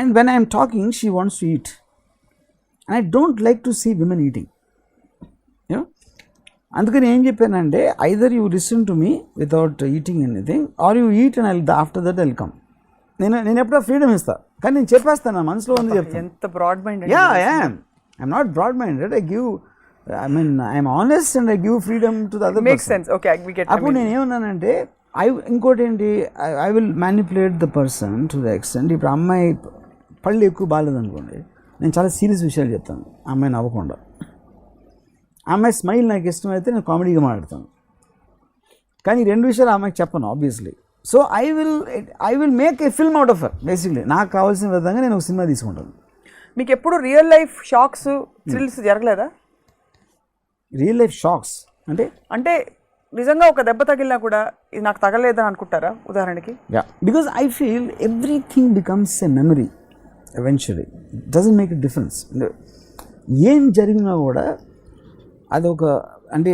And when I'm talking she wants to eat. And I don't like to see women eating. You know, అందుకని ఏం చెప్పానంటే either you listen to me without eating anything or you eat and after that I'll come. నేను ఎప్పుడో freedom ఇస్తాను, కానీ నేను చెప్పేస్తాను, నా మనసులో ఉంది చెప్తాను. ఎంత broad mind. I'm not broad minded. I'm honest and I give freedom to the other. Make sense. Okay, we get. అప్పుడు నేను ఏమన్నానంటే ఇంకోటి ఏంటి, I will manipulate the person to the extent. ఇప్పుడు అమ్మాయి పళ్ళు ఎక్కువ బాగాలేదనుకోండి, నేను చాలా సీరియస్ విషయాలు చెప్తాను అమ్మాయి నవ్వకుండా. అమ్మాయి స్మైల్ నాకు ఇష్టమైతే నేను కామెడీగా మాట్లాడతాను, కానీ 2 విషయాలు అమ్మాయికి చెప్పను obviously. So I will make a film out of her. Basically నాకు కావాల్సిన విధంగా నేను ఒక సినిమా తీసుకుంటాను. మీకు ఎప్పుడు రియల్ లైఫ్ షాక్స్, థ్రిల్స్ జరగలేదా? రియల్ లైఫ్ షాక్స్ అంటే నిజంగా ఒక దెబ్బ తగిలినా కూడా ఇది నాకు తగలేదని అనుకుంటారా ఉదాహరణకి? Yeah, because I feel everything becomes a memory eventually. Doesn't make a difference. ఏం జరిగినా కూడా అదొక అంటే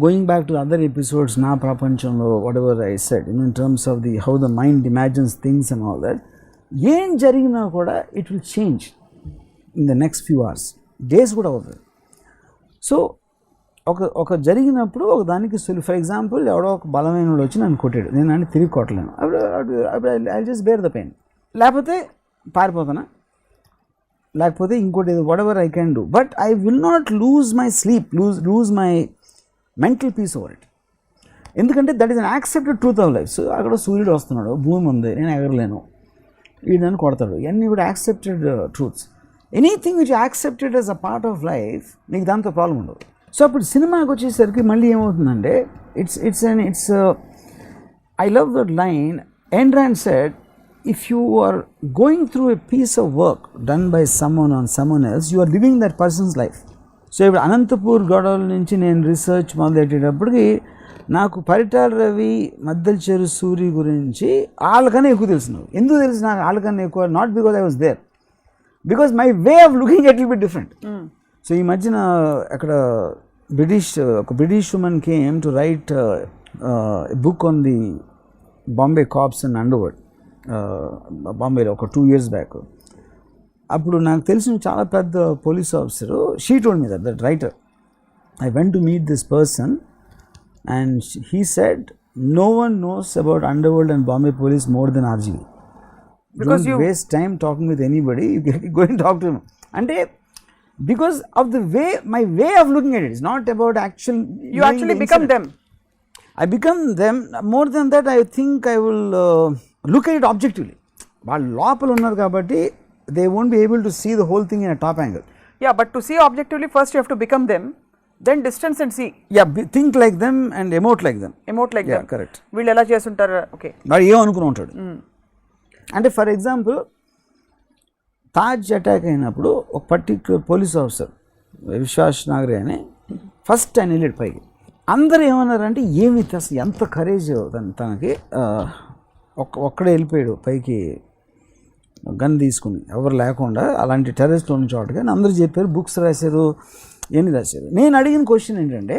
going back to other episodes, నా ప్రపంచంలో what ever I said in terms of the how the mind imagines things and all that, ఏం జరిగినా కూడా it will change in the next few hours, days కూడా అవుతుంది. సో ఒక జరిగినప్పుడు ఒక దానికి ఫర్ ఎగ్జాంపుల్ ఎవడో ఒక బలమైన వాడు వచ్చి నన్ను కొట్టాడు, నేను అని తిరిగి కొట్టలేను, అప్పుడు I just bear the pain. లేకపోతే పారిపోతానా, లేకపోతే ఇంకోటి whatever I can do, but I will not lose my sleep, lose my mental peace over it. ఎందుకంటే that is an accepted truth of life. So అక్కడ సూర్యుడు వస్తున్నాడు, భూమి ఉంది, నేను ఎగరలేను, వీడు నన్ను కొడతాడు, ఇవన్నీ కూడా accepted truths. Anything which accepted as a part of life, నీకు దాంతో ప్రాబ్లం ఉండదు. సో అప్పుడు సినిమాకి వచ్చేసరికి మళ్ళీ ఏమవుతుందంటే it's I love that line. Ayn Rand said, if you are going through a piece of work done by someone on someone else, you are living that person's life. So ఇప్పుడు అనంతపూర్ గొడవల నుంచి నేను research మొదలెట్టేటప్పటికి నాకు పరిటాల రవి, మద్దెలచెరు సూరి గురించి వాళ్ళకన్నా ఎక్కువ తెలుసు. ఎందుకు తెలుసు నాకు వాళ్ళకన్నా ఎక్కువ? Not because I was there, because my way of looking at will be different. So ఈ మధ్యన అక్కడ ఒక British woman came to write book on the Bombay cops and underworld, బాంబేలో ఒక 2 years బ్యాక్. అప్పుడు నాకు తెలిసిన చాలా పెద్ద police officer, she told me that writer, I went to meet this person and he said no one knows about underworld and Bombay police more than RGV. Because don't waste time talking with anybody, you go and talk to him. Ante because of the way, my way of looking at it is not about actual, you actually become them. I become them. More than that, I think I will look at it objectively. వాళ్ళు లోపల ఉన్నారు కాబట్టి they won't be able to see the whole thing in a top angle. Yeah, but to see objectively, first you have to become them, then distance and see. Yeah, think like them and emote like them. Yeah, them. Correct. వీళ్ళు ఎలా చేస్తుంటారు? Okay, వాడు ఏమనుకుని ఉంటాడు అంటే for example Taj attack అయినప్పుడు ఒక particular police officer Vishwas నాగరే అని first ఆయన వెళ్ళాడు పైకి. అందరూ ఏమన్నారంటే ఏమి అసలు ఎంత కరేజ్ తనకి, ఒక్కడే వెళ్ళిపోయాడు పైకి గన్ తీసుకుని, ఎవరు లేకుండా, అలాంటి టెర్రరిస్టులు ఉన్న చోటగా అందరూ చెప్పారు, బుక్స్ రాశారు, ఎన్ని రాశారు. నేను అడిగిన క్వశ్చన్ ఏంటంటే,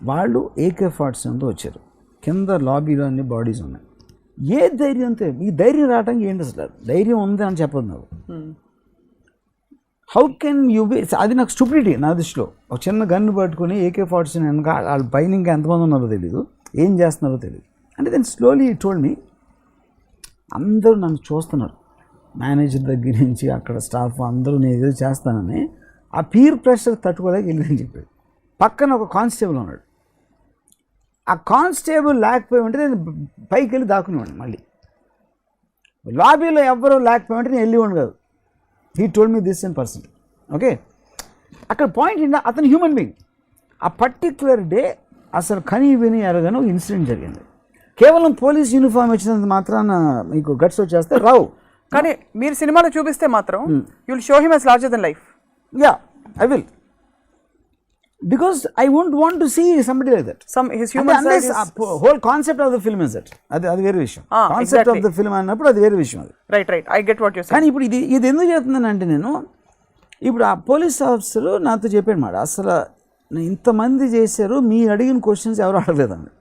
వాళ్ళు AK-47తో వచ్చారు, కింద లాబీలో అన్ని బాడీస్ ఉన్నాయి, ఏ ధైర్యంతో? ఈ ధైర్యం రావడానికి ఏంటి అసలు? ధైర్యం ఉంది అని చెప్పదు నాకు. How can you be? అది నాకు స్టూపిడిటీ నా దృష్టిలో. ఒక చిన్న గన్ను పట్టుకుని AK-47 వెనక వాళ్ళ పైన ఇంకా ఎంతమంది ఉన్నారో తెలియదు, ఏం చేస్తున్నారో తెలియదు. అంటే దెన్ స్లోలీ టోల్డ్ మీ, అందరూ నన్ను చూస్తున్నారు, మేనేజర్ దగ్గర నుంచి అక్కడ స్టాఫ్ అందరూ నేను ఏదో చేస్తానని. ఆ పీర్ ప్రెషర్ తట్టుకోలేక వెళ్ళిందని చెప్పాడు. పక్కన ఒక కానిస్టేబుల్ ఉన్నాడు, ఆ కానిస్టేబుల్ లేకపోయి ఉంటే నేను పైకి వెళ్ళి దాక్కునేవాడిని. మళ్ళీ లాబీలో ఎవ్వరూ లేకపోయి ఉంటే నేను వెళ్ళివాడిని కాదు. He told me this in person. Okay, అక్కడ పాయింట్ ఏంటంటే అతను హ్యూమన్ బీయింగ్. ఆ పర్టిక్యులర్ డే అసలు కనీ విని ఎరగని ఒక ఇన్సిడెంట్ జరిగింది. కేవలం పోలీస్ యూనిఫామ్ వచ్చినంత మాత్రాన మీకు గట్స్ వచ్చేస్తే రావు. కానీ మీరు సినిమాలో చూపిస్తే మాత్రం you will show him as larger than life. Yeah, I will. Because I won't want to see somebody like that. His human side is... whole concept of the film is that. అది వేరే విషయం. Concept of the film అన్నప్పుడు అది వేరే విషయం. అది right, I get what you're saying. కానీ ఇప్పుడు ఇది ఎందుకు చేస్తున్నానంటే, నేను ఇప్పుడు ఆ పోలీస్ ఆఫీసర్ నాతో చెప్పాడు మాట, అసలు ఇంతమంది చేశారు, మీరు అడిగిన క్వశ్చన్స్ ఎవరు అడగలేదండి.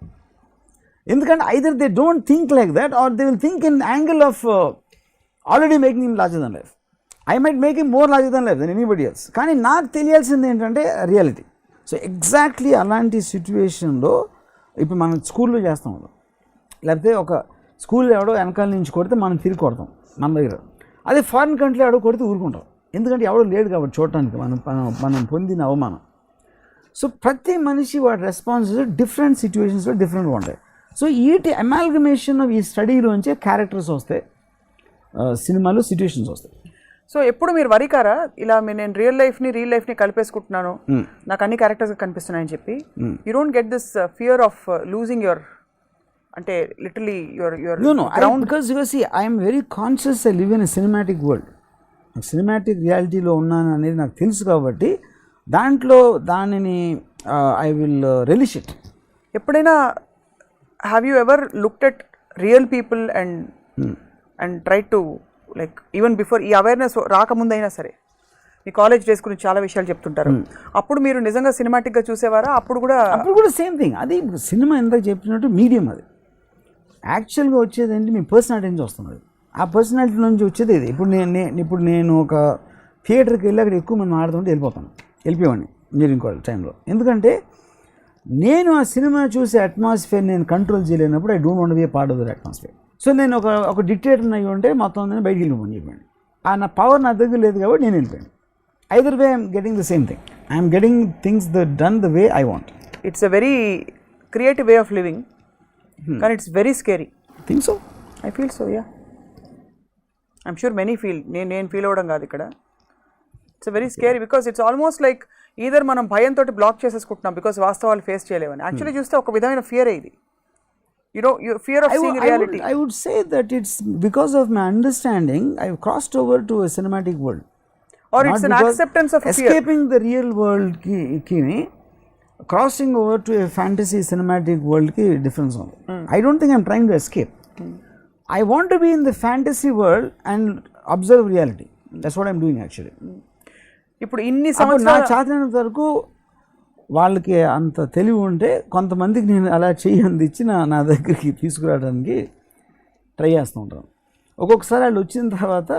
ఎందుకంటే either they don't think like that or they will think in angle of already making him larger than life. I might making more logic than life than anybody else. కానీ నాకు తెలియాల్సింది ఏంటంటే రియాలిటీ. సో ఎగ్జాక్ట్లీ అలాంటి సిచ్యువేషన్లో ఇప్పుడు మనం స్కూల్లో చేస్తాం, లేకపోతే ఒక స్కూల్లో ఎవడో వెనకాల నుంచి కొడితే మనం తిరిగి కొడతాం మన దగ్గర. అదే ఫారిన్ కంట్రీ ఎవడో కొడితే ఊరుకుంటాం, ఎందుకంటే ఎవడో లేడు కాబట్టి చూడటానికి మనం పొందిన అవమానం. సో ప్రతి మనిషి వాడి రెస్పాన్సెస్ డిఫరెంట్ సిచ్యువేషన్స్లో డిఫరెంట్గా ఉంటాయి. సో వీటి అమాల్గమేషన్ ఈ స్టడీలోంచే క్యారెక్టర్స్ వస్తాయి, సినిమాలో సిచ్యువేషన్స్ వస్తాయి. సో ఎప్పుడు మీరు వరికారా ఇలా నేను రియల్ లైఫ్ని కలిపేసుకుంటున్నాను, నాకు అన్ని క్యారెక్టర్స్ కనిపిస్తున్నాయని చెప్పి? You don't get this fear of losing your, అంటే literally your ground? Because you see I'm very conscious I live in a cinematic world. Cinematic రియాలిటీలో ఉన్నాను అనేది నాకు తెలుసు కాబట్టి దానిని ఐ విల్ రిలీష్ ఇట్. ఎప్పుడైనా have you ever looked at real people and try to like even before ఈ awareness రాకముందైనా సరే, మీ కాలేజ్ డేస్ గురించి చాలా విషయాలు చెప్తుంటారు, అప్పుడు మీరు నిజంగా సినిమాటిక్గా చూసేవారా? అప్పుడు కూడా సేమ్ థింగ్. అది సినిమా ఎంత చెప్పినట్టు మీడియం, అది యాక్చువల్గా వచ్చేది ఏంటి మీ పర్సనాలిటీ నుంచి వస్తుంది. ఆ పర్సనాలిటీ నుంచి వచ్చేది ఇది. ఇప్పుడు నేను ఒక థియేటర్కి వెళ్ళి అక్కడ ఎక్కువ మంది మాట్లాడుతుంటే వెళ్ళిపోయేవాడిని మీరు ఇంకో టైంలో. ఎందుకంటే నేను ఆ సినిమా చూసే అట్మాస్ఫియర్ నేను కంట్రోల్ చేయలేనప్పుడు I don't want be A part of that atmosphere. So నేను ఒక డిక్టేటర్ అయ్యి ఉంటే మొత్తం నేను బయటికి వెళ్ళిపోమని చెప్పాను. నా పవర్ నా దగ్గర లేదు కాబట్టి నేను వెళ్ళిపోయాను. Either way I'm getting the same thing, I'm getting things done the way I want. It's a very creative way of living, కానీ it's very scary. Think so? I feel so, yeah. I'm sure many feel, నేను feel అవ్వడం కాదు ఇక్కడ. It's very scary because it's almost like either మనం భయంతో block చేసేసుకుంటున్నాం బికాస్ వాస్తవాలు ఫేస్ చేయలేమని. యాక్చువల్లీ చూస్తే ఒక విధమైన ఫియర్ ఇది, fear of seeing reality. I would say that it's because of my understanding I've crossed over to a cinematic world, or it's an acceptance of escaping the real world ki crossing over to a fantasy cinematic world ki difference on. I don't think I'm trying to escape. I want to be in the fantasy world and observe reality. That's what I'm doing actually. ఇప్పుడు ఇన్ని సంవత్సరాలు నా చాతనంత వరకు వాళ్ళకి అంత తెలివి ఉంటే కొంతమందికి నేను అలా అందించి నా దగ్గరికి తీసుకురావడానికి ట్రై చేస్తూ ఉంటాను. ఒక్కొక్కసారి వాళ్ళు వచ్చిన తర్వాత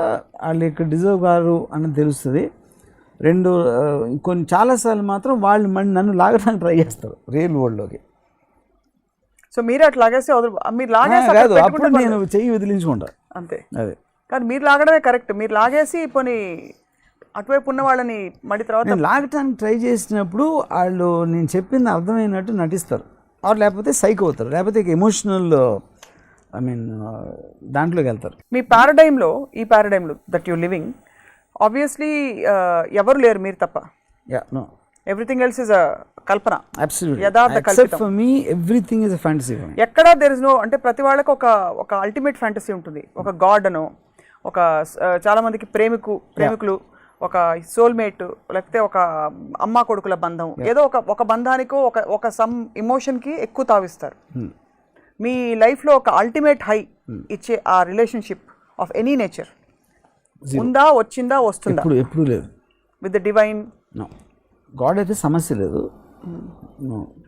వాళ్ళు ఇక్కడ డిజర్వ్ గారు అని తెలుస్తుంది. కొన్ని చాలాసార్లు మాత్రం వాళ్ళు నన్ను లాగడానికి ట్రై చేస్తారు రియల్ వరల్డ్లోకి. సో మీరు అట్లా లాగేస్తే మీరు కాదు, అప్పుడు నేను చెయ్యి వదిలించుకుంటా అంతే. అదే కానీ మీరు లాగడమే కరెక్ట్. మీరు లాగేసి పోనీ అటువైపు ఉన్న వాళ్ళని మళ్ళీ తర్వాత నేను లాగటానికి ట్రై చేసినప్పుడు వాళ్ళు నేను చెప్పింది అర్థమైనట్టు నటిస్తారు, లేకపోతే సైక్ అవుతారు, లేకపోతే ఎమోషనల్ దాంట్లోకి వెళ్తారు. మీ పారాడైమ్లో, ఈ పారాడైమ్లో దట్ యు లివింగ్, ఆబ్వియస్లీ ఎవరు లేరు మీరు తప్ప. ఎవ్రీథింగ్ ఎల్స్ ఇస్ అ కల్పన. అబ్సల్యూట్లీ. యథార్థ కల్పితం. For me everything is a fantasy. ఎక్కడ దేర్ ఇస్ నో, అంటే ప్రతి వాళ్ళకి ఒక అల్టిమేట్ ఫ్యాంటసీ ఉంటుంది. ఒక గాడ్ అనో, ఒక చాలా మందికి ప్రేమికులు, ఒక సోల్మేట్, లేకపోతే ఒక అమ్మ కొడుకుల బంధం, ఏదో ఒక బంధానికో ఒక సమ్ ఎమోషన్కి ఎక్కువ తావిస్తారు. మీ లైఫ్లో ఒక అల్టిమేట్ హై ఇచ్చే ఆ రిలేషన్షిప్ ఆఫ్ ఎనీ నేచర్ ఉందా, వచ్చిందా, వస్తుందా? ఎప్పుడు లేదు. విత్ ద డివైన్ గాడ్ అయితే సమస్య లేదు.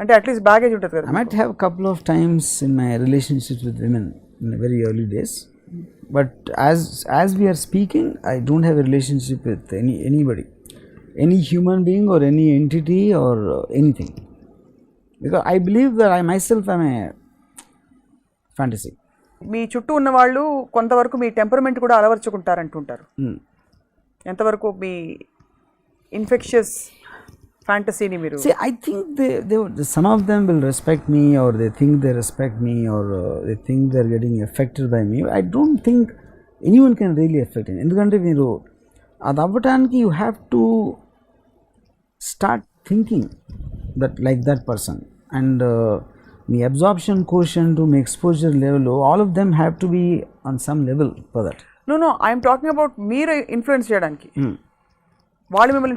అంటే అట్లీస్ట్ బ్యాగేజ్ ఉంటుంది కదా. I might have couple of times in my relationships with women in very early days. But as we are speaking, I don't have a relationship with anybody, any human being or any entity or anything, because I believe that I myself am a fantasy. మీ చుట్టూ ఉన్న వాళ్ళు కొంతవరకు మీ temperament కూడా అలవర్చుకుంటారంటుంటారు. ఎంతవరకు మీ infectious ఫ్యాంటసీని మీరు? See, I think they some of them will respect me, or they think they respect me, or they think they're getting affected by me. I don't think anyone can really affect me. ఎందుకంటే మీరు అది అవ్వటానికి you have to start thinking that like that person, and me absorption quotient, me exposure level, all of them have to be on some level for that. No, I am talking about మీరు influence చేయడానికి. వాళ్ళు మిమ్మల్ని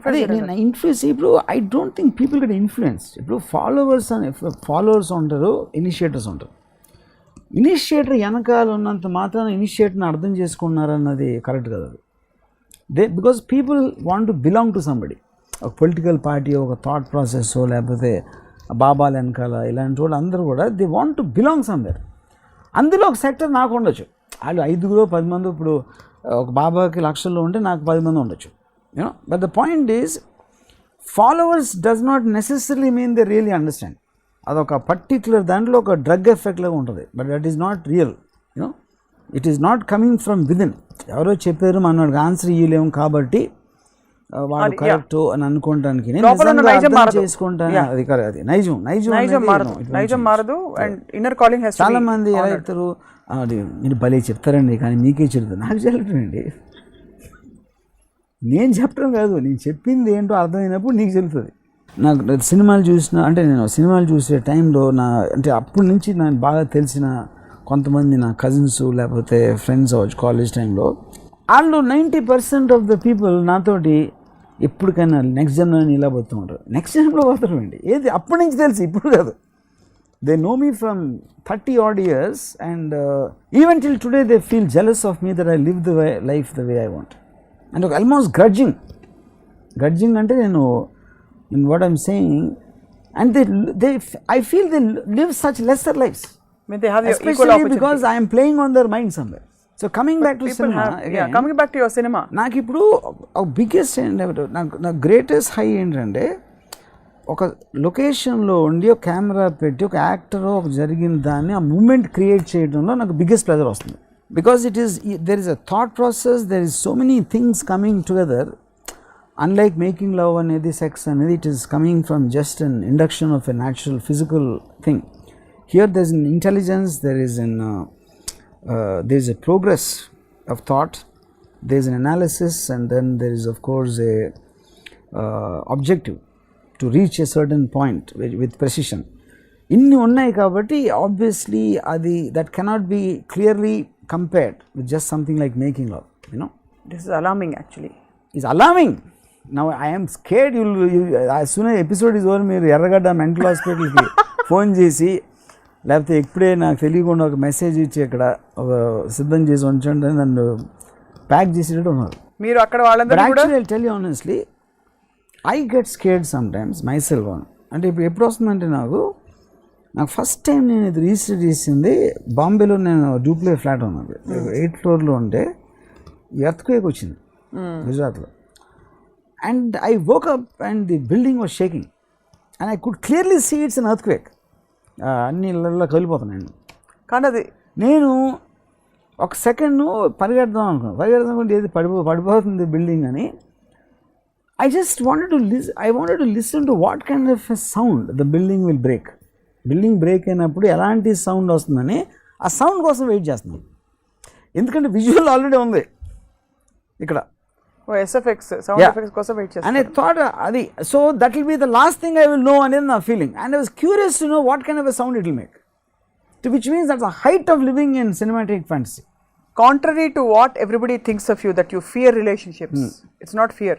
influence. ఇప్పుడు I don't think people get influence. ఇప్పుడు followers ఉంటారు, initiators ఉంటారు. Initiator వెనకాల ఉన్నంత మాత్రం ఇనిషియేటర్ని అర్థం చేసుకున్నారన్నది కరెక్ట్ కదా. Because people want to belong to somebody. ఒక పొలిటికల్ పార్టీ, ఒక థాట్ ప్రాసెస్, లేకపోతే బాబాల వెనకాల ఇలాంటి వాళ్ళు అందరూ కూడా they want to belong somewhere. అందులో ఒక సెక్టర్ నాకు ఉండొచ్చు. వాళ్ళు 5-10 మంది ఇప్పుడు ఒక బాబాకి లక్షల్లో ఉంటే నాకు 10 మంది ఉండొచ్చు, you know. But the point is followers does not necessary mean they really understand. అదొక పర్టిక్యులర్ దాంట్లో ఒక డ్రగ్ ఎఫెక్ట్ లాగా ఉంటుంది, but that is not real, you know. It is not coming from within. ఎవరో చెప్పారు మనం వాడికి ఆన్సర్ ఇవ్వలేము కాబట్టి వాడు కరెక్ట్ అని అనుకోవటానికి నేను అర్థం చేసుకుంటాను. అది అది నైజం మారదు. అండ్ ఇన్నర్ కాలింగ్ చాలా మంది ఎలా చెప్తారు, అది మీరు భలే చెప్తారండి కానీ మీకే చెప్తారు. నాకు చెల్లుతుందండి, నేను చెప్పడం కాదు, నేను చెప్పింది ఏంటో అర్థమైనప్పుడు నీకు చెల్లుతుంది. నాకు సినిమాలు చూసిన అంటే నేను సినిమాలు చూసే టైంలో అంటే అప్పటి నుంచి నాకు బాగా తెలిసిన కొంతమంది నా కజిన్స్ లేకపోతే ఫ్రెండ్స్ అవ్వచ్చు కాలేజ్ టైంలో, వాళ్ళు 90% ఆఫ్ ద పీపుల్ నాతోటి ఎప్పటికైనా నెక్స్ట్ జనరేషన్ ఇలా పోతూ ఉంటారు. నెక్స్ట్ జనరేషన్లో పోతారు అండి, ఏది అప్పటి నుంచి తెలిసి ఇప్పుడు కాదు. They know me from 30 odd years and even till today they feel jealous of me that I live the life the way I want. And almost grudging అంటే నేను in what I'm saying, and I feel they live such lesser lives. I mean, they have especially equal opportunity because I am playing on their mind somewhere. So coming back to cinema again, coming back to your cinema, నాకు ఇప్పుడు biggest ఏంటంటే నాకు greatest high ఏంటంటే ఒక లొకేషన్లో ఉండి ఒక camera పెట్టి ఒక యాక్టర్ ఒక జరిగిన దాన్ని ఆ మూమెంట్ క్రియేట్ చేయడంలో నాకు బిగ్గెస్ట్ ప్లెజర్ వస్తుంది. Because there is a thought process, there is so many things coming together. Unlike making love అనేది సెక్స్ అనేది, it is coming from just an induction of a natural physical thing. Here there is an intelligence, there is a progress of thought, there is an analysis, and then there is of course a objective to reach a certain point with precision. ఇన్ని ఉన్నాయి కాబట్టి obviously అది that cannot be clearly compared with just something like making love, you know. This is alarming actually. It's alarming. Now I am scared you as soon as episode is over మీరు ఎర్రగడ్డ mental హాస్పిటల్కి phone చేసి లేకపోతే ఇప్పుడే నాకు తెలియకుండా ఒక message ఇచ్చి ఇక్కడ ఒక సిద్ధం చేసి ఉంచండి నన్ను ప్యాక్ చేసేటట్టు ఉన్నారు మీరు అక్కడ వాళ్ళందరూ కూడా. Actually I'll tell you honestly, I get scared sometimes myself. అంటే ఇప్పుడు ఎప్పుడు వస్తుందంటే నాకు ఫస్ట్ టైం నేను ఇది రిజిస్టర్ చేసింది బాంబేలో. నేను డూప్లే ఫ్లాట్ ఉన్నది 8th floor ఉంటే ఎర్త్క్వేక్ వచ్చింది గుజరాత్లో. And I woke up and the building was shaking and I could clearly see it's an earthquake. అన్ని ఇళ్ళల్లో కలిపోతున్నాను. కానీ అది నేను ఒక సెకండ్ పరిగెడదాం అనుకున్నాను ఏది పడిపోతుంది బిల్డింగ్ అని. I just wanted to listen to what kind of a sound the building will break. Building break అయినప్పుడు ఎలాంటి సౌండ్ వస్తుందని ఆ సౌండ్ కోసం వెయిట్ చేస్తున్నాను. ఎందుకంటే విజువల్ ఆల్రెడీ ఉంది ఇక్కడ, ఎస్ఎఫ్ఎక్స్ సౌండ్ ఎఫెక్ట్స్ కోసం వెయిట్ చేస్తాను. అండ్ ఐ థాట్ అది so that will be the last thing I will know అనేది నా feeling. And I was curious to know what kind of a sound it will make, to which means that's the height of living in cinematic fantasy. Contrary to what everybody thinks of you, that you fear relationships. It's not fear.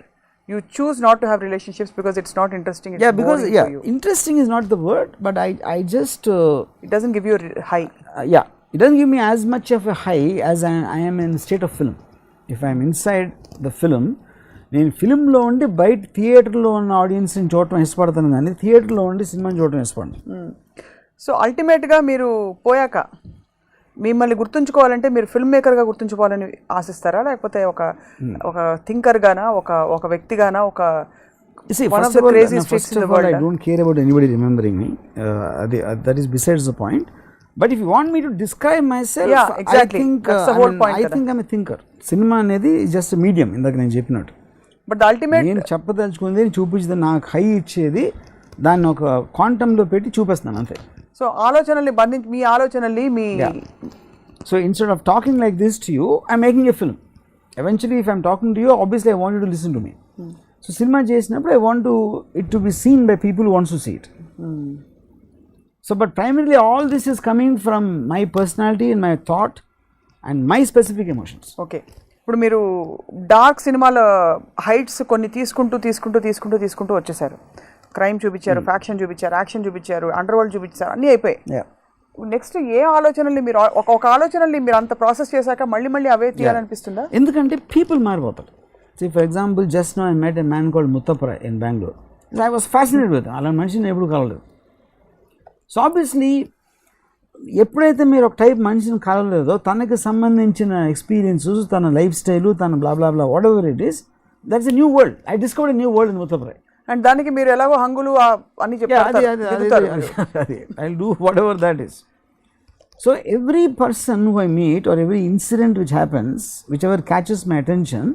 You choose not to have relationships because it's not interesting. It's because for you. Interesting is not the word, but I just it doesn't give you a high. It doesn't give me as much of a high as I am in state of film. If I am inside the film, నేను ఫిల్మ్లో ఉండి బయట థియేటర్లో ఉన్న ఆడియన్స్ని చూడటం ఇష్టపడతాను కానీ థియేటర్లో ఉండి సినిమాని చూడటం ఇష్టపడను. సో అల్టిమేట్గా మీరు పోయాక మిమ్మల్ని గుర్తుంచుకోవాలంటే మీరు ఫిల్మ్ మేకర్గా గుర్తుంచుకోవాలని ఆశిస్తారా, లేకపోతే ఒక థింకర్గానా, ఒక వ్యక్తిగానా, ఒక first of all, I don't care about anybody remembering me. That is besides the point. But if you want me to describe myself, exactly. I think that's the whole point. I think I'm a thinker. Cinema అనేది just a medium, ఇందాక నేను చెప్పినట్టు. But the ultimate, నేను చెప్పదలుచుకుంది చూపించేది నాకు high ఇచ్చేది దాన్ని ఒక క్వాంటంలో పెట్టి చూపిస్తున్నాను అంతే. సో ఆలోచనల్ని బంధించి మీ ఆలోచనల్ని మీ so instead of talking like this to you I'm making a film. Eventually if I'm talking to you obviously I want you to listen to me. So cinema చేసినప్పుడు I want it to be seen by people who wants to see it. So but primarily all this is coming from my personality and my thought and my specific emotions. Okay, ఇప్పుడు మీరు dark సినిమాల heights కొన్ని తీసుకుంటూ వచ్చేసారు. Crime చూపించారు, faction చూపించారు, action చూపించారు, under world చూపించారు, అన్నీ అయిపోయాయి. నెక్స్ట్ ఏ ఆలోచనల్ని మీరు ఒక ఆలోచనల్ని మీరు అంత ప్రాసెస్ చేశాక మళ్ళీ అవే తీయాలనిపిస్తుందా? ఎందుకంటే పీపుల్ మారిపోతారు. See, for example, just now I met a man called Muttapura in Bangalore. I was fascinated with him. అలాంటి మనిషిని ఎప్పుడు కలలేదు. So obviously ఎప్పుడైతే మీరు ఒక టైప్ మనిషిని కలవలేదో తనకి సంబంధించిన ఎక్స్పీరియన్సెస్, తన లైఫ్ స్టైలు, తన blah blah blah whatever it is, that's a new world. I discovered a new world in Muthaparai. అండ్ దానికి మీరు ఎలాగో హంగులు అన్ని చెప్తారు. I'll do whatever that is. So every person who I meet or every incident which happens, whichever catches my attention,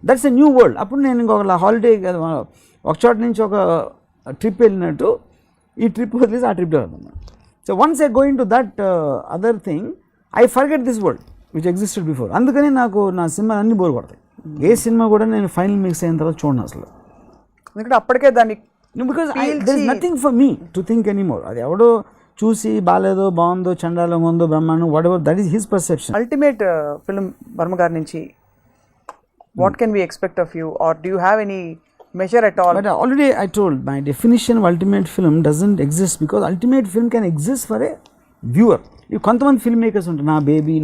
that's a new world. అప్పుడు నేను ఇంకొక హాలిడే ఒక చోట నుంచి ఒక ట్రిప్ వెళ్ళినట్టు ఈ ట్రిప్ వదిలేసి ఆ ట్రిప్ వెళ్తున్నాను. So once I go in to that other thing I forget this world which existed before. అందుకని నాకు నా సినిమా అన్ని బోర్ కొడతాయి. ఏ సినిమా కూడా నేను ఫైనల్ మిక్స్ అయిన తర్వాత చూడను అసలు. ఎందుకంటే అప్పటికే దాన్ని because there is nothing for me to think anymore. అది ఎవడో చూసి బాగాలేదో, బాగుందో, చండాలంగా ఉందో, బ్రహ్మాండం, whatever, that is his perception. Ultimate film Varma గారి నుంచి what can we expect of you, or do you have any measure at all? But already I told, my definition of ultimate film doesn't exist, because ultimate film can exist for a viewer. కొంతమంది film makers ఉంటారు, నా baby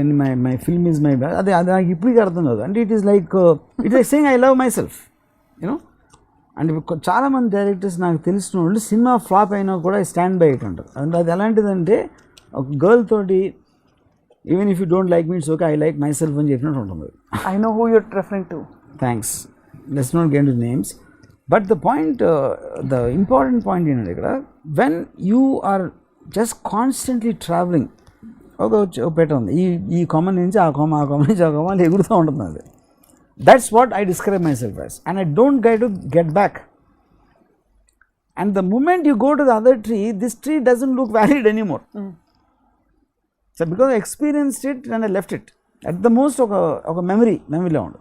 and my film is my అది నాకు ఇప్పటికీ అర్థం కాదు. అంటే it is like saying I love my self, you know. అంటే చాలామంది డైరెక్టర్స్ నాకు తెలిసిన వాళ్ళు సినిమా ఫ్లాప్ అయినా కూడా స్టాండ్ బై ఇట్ అంటారు. అంటే అది ఎలాంటిదంటే ఒక గర్ల్ తోటి even if you don't like me it's okay, I like myself అని చెప్పినట్టు ఉంటుంది. I know who you're referring to. Thanks. Let's not get into names, but the point, the important point in it, when you are just constantly traveling, ఒక పెట్ట ఉంది, ఈ common నుంచి ఆ common నుంచి ఆ కామన్ ఎగురుతూ ఉంటుంది అది. That's what I describe myself as, and I don't get back. And the moment you go to the other tree, this tree doesn't look valid anymore. So because I experienced it and I left it, at the most ఒక మెమరీలో ఉంది.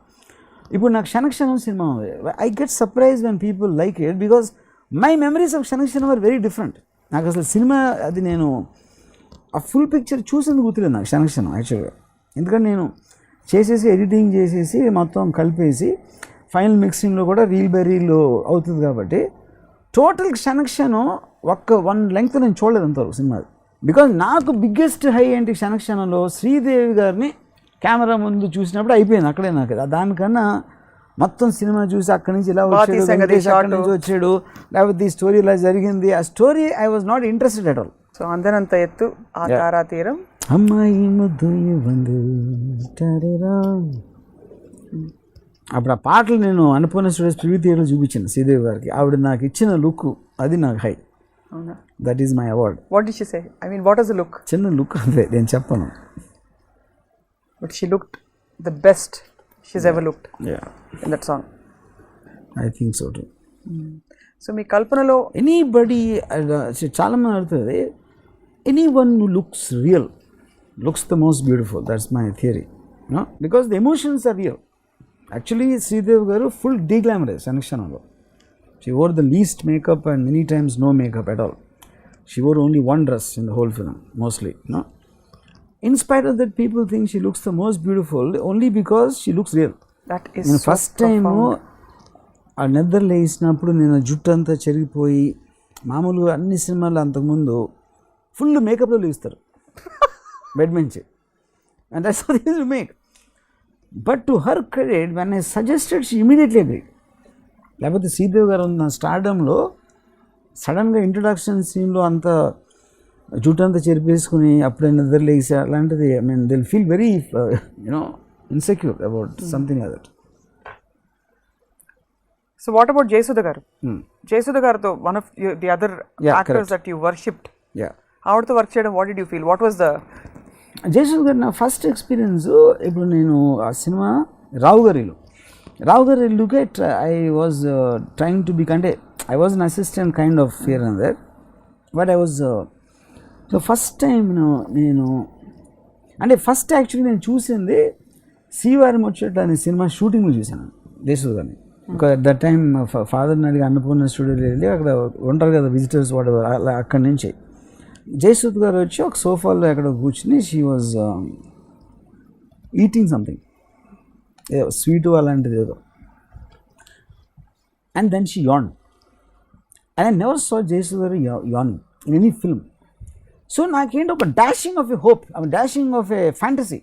ఇప్పుడు నాకు Kshanakshanam cinema ఉంది. I get surprise when people like it, because my memories of Kshanakshanam are very different. నాకు అసలు cinema అది నేను ఆ ఫుల్ పిక్చర్ చూసేందుకు గుర్తులేదు నాకు క్షణక్షణం యాక్చువల్గా. ఎందుకంటే నేను చేసేసి ఎడిటింగ్ చేసేసి మొత్తం కలిపేసి ఫైనల్ మిక్సింగ్లో కూడా రీల్ బై రీల్ అవుతుంది కాబట్టి టోటల్ క్షణక్షణం వన్ లెంగ్త్ నేను చూడలేదు అంతవరకు సినిమా. బికాజ్ నాకు బిగ్గెస్ట్ హై ఏంటి క్షణక్షణంలో శ్రీదేవి గారిని కెమెరా ముందు చూసినప్పుడు అయిపోయింది అక్కడే నాకు. దానికన్నా మొత్తం సినిమా చూసి అక్కడి నుంచి ఇలా వచ్చాడు, అక్కడి నుంచి వచ్చాడు, లేకపోతే ఈ స్టోరీ ఇలా జరిగింది, ఆ story I was not interested at all. So అందనంత ఎత్తు ఆ తారా తీరం అమ్మాయి ముద్దు అప్పుడు ఆ పాటలు నేను అన్నపూర్ణ స్టూడియోస్ ప్రివ్యూ థియేటర్లో చూపించాను శ్రీదేవి గారికి. ఆవిడ నాకు ఇచ్చిన లుక్ అది నాకు high. That is my award. What did she say? I mean what was the look? చిన్న లుక్ అంతే, నేను చెప్పను. But she looked the best she's ever looked in that song. I think so too. So మీ కల్పనలో anybody చాలా మంది అడుగుతుంది, anyone who looks real looks the most beautiful. That's my theory, because the emotions are real. Actually Sridevi garu full deglamorize అనుక్షణంలో. She wore the least makeup and many times no makeup at all. She wore only one dress in the whole film mostly, In spite of that, people think she looks the most beautiful only because she looks real. That is so first time ఆ నిద్రలో వేసినప్పుడు నేను జుట్టు అంతా చెరిగిపోయి, మామూలుగా అన్ని సినిమాలు అంతకుముందు ఫుల్ మేకప్లో లేస్తారు బెడ్ నుంచి, and that's how they used to make. But to her credit, when I suggested she immediately agreed. లేకపోతే శ్రీదేవి గారు ఉన్న స్టార్డంలో సడన్గా ఇంట్రడక్షన్ సీన్లో అంత జుట్టు అంతా చెరిపేసుకుని అప్పుడే నిద్రలేసి అలాంటిది, I mean Dil feel very insecure about something like that. So what about Jayasudha గారు? జయసుధ గారితో one of the other actors that you worshipped, ఆవిడతో వర్క్ చేయడం what did you feel? What was the Jayasudha గారు నా ఫస్ట్ ఎక్స్పీరియన్స్? ఇప్పుడు నేను ఆ సినిమా రావు గారి ఇల్లుకే I was trying to be, అంటే I was an assistant kind of here and there, but I was so first time నేను అంటే ఫస్ట్ యాక్చువల్లీ నేను చూసింది శ్రీవారి ముచ్చట అనే సినిమా షూటింగ్లో చూశాను జయసుధ గారిని. అట్ దట్ టైం ఫాదర్ని అడిగి అన్నపూర్ణ స్టూడియోలో వెళ్ళి అక్కడ ఉంటారు కదా విజిటర్స్, వాడు అలా అక్కడి నుంచి జయసుధ గారు వచ్చి ఒక సోఫాలో ఎక్కడ కూర్చుని షీ వాజ్ ఈటింగ్ సంథింగ్, ఏదో స్వీట్ అలాంటిది ఏదో, and then she yawn. And I never saw Jayasudha garu yawn in any film. So నాకేంటి ఒక dashing of a hope, dashing of a fantasy.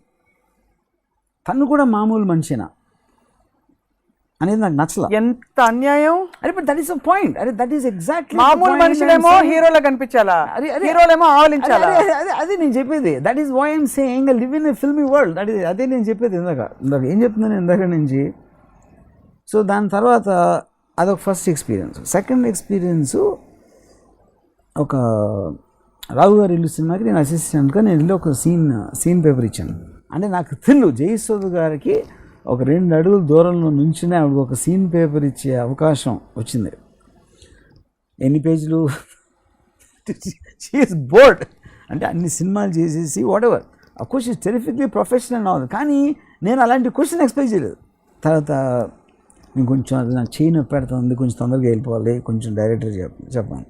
తను కూడా మామూలు మనిషినా, అనేది నాకు నచ్చల. ఎంత అన్యాయం. అరే but that is the point. అరే దట్ ఈస్ ఎగ్జాక్ట్లీ మామూలు మనుషులేమో హీరోలా కనిపించాలా, హీరోలేమో ఆవలించాలా. అదే నేను చెప్పేది. That is why I'm saying live in a filmy world. అదే నేను చెప్పేది. ఇందాక ఏం చెప్తున్నాను ఇందాక నుంచి. సో దాని తర్వాత అదొక ఫస్ట్ ఎక్స్పీరియన్స్. సెకండ్ ఎక్స్పీరియన్స్ ఒక రావు గారి ఇల్లు సినిమాకి నేను అసిస్టెంట్గా నేను వెళ్ళి ఒక సీన్ పేపర్ ఇచ్చాను. అంటే నాకు జయసూద్ గారికి ఒక 2 అడుగుల దూరంలో నుంచునే ఆవిడ ఒక సీన్ పేపర్ ఇచ్చే అవకాశం వచ్చింది. ఎన్ని పేజీలు, షీఈస్ బోర్డ్. అంటే అన్ని సినిమాలు చేసేసి what ever, of course is టెరిఫిక్లీ professional అవ్వదు, కానీ నేను అలాంటి క్వశ్చన్ ఎక్స్పెక్ట్ చేయలేదు. తర్వాత నేను కొంచెం అది నాకు చేయి నొప్పి పెడుతుంది, కొంచెం తొందరగా వెళ్ళిపోవాలి, కొంచెం డైరెక్టర్ చెప్పాను.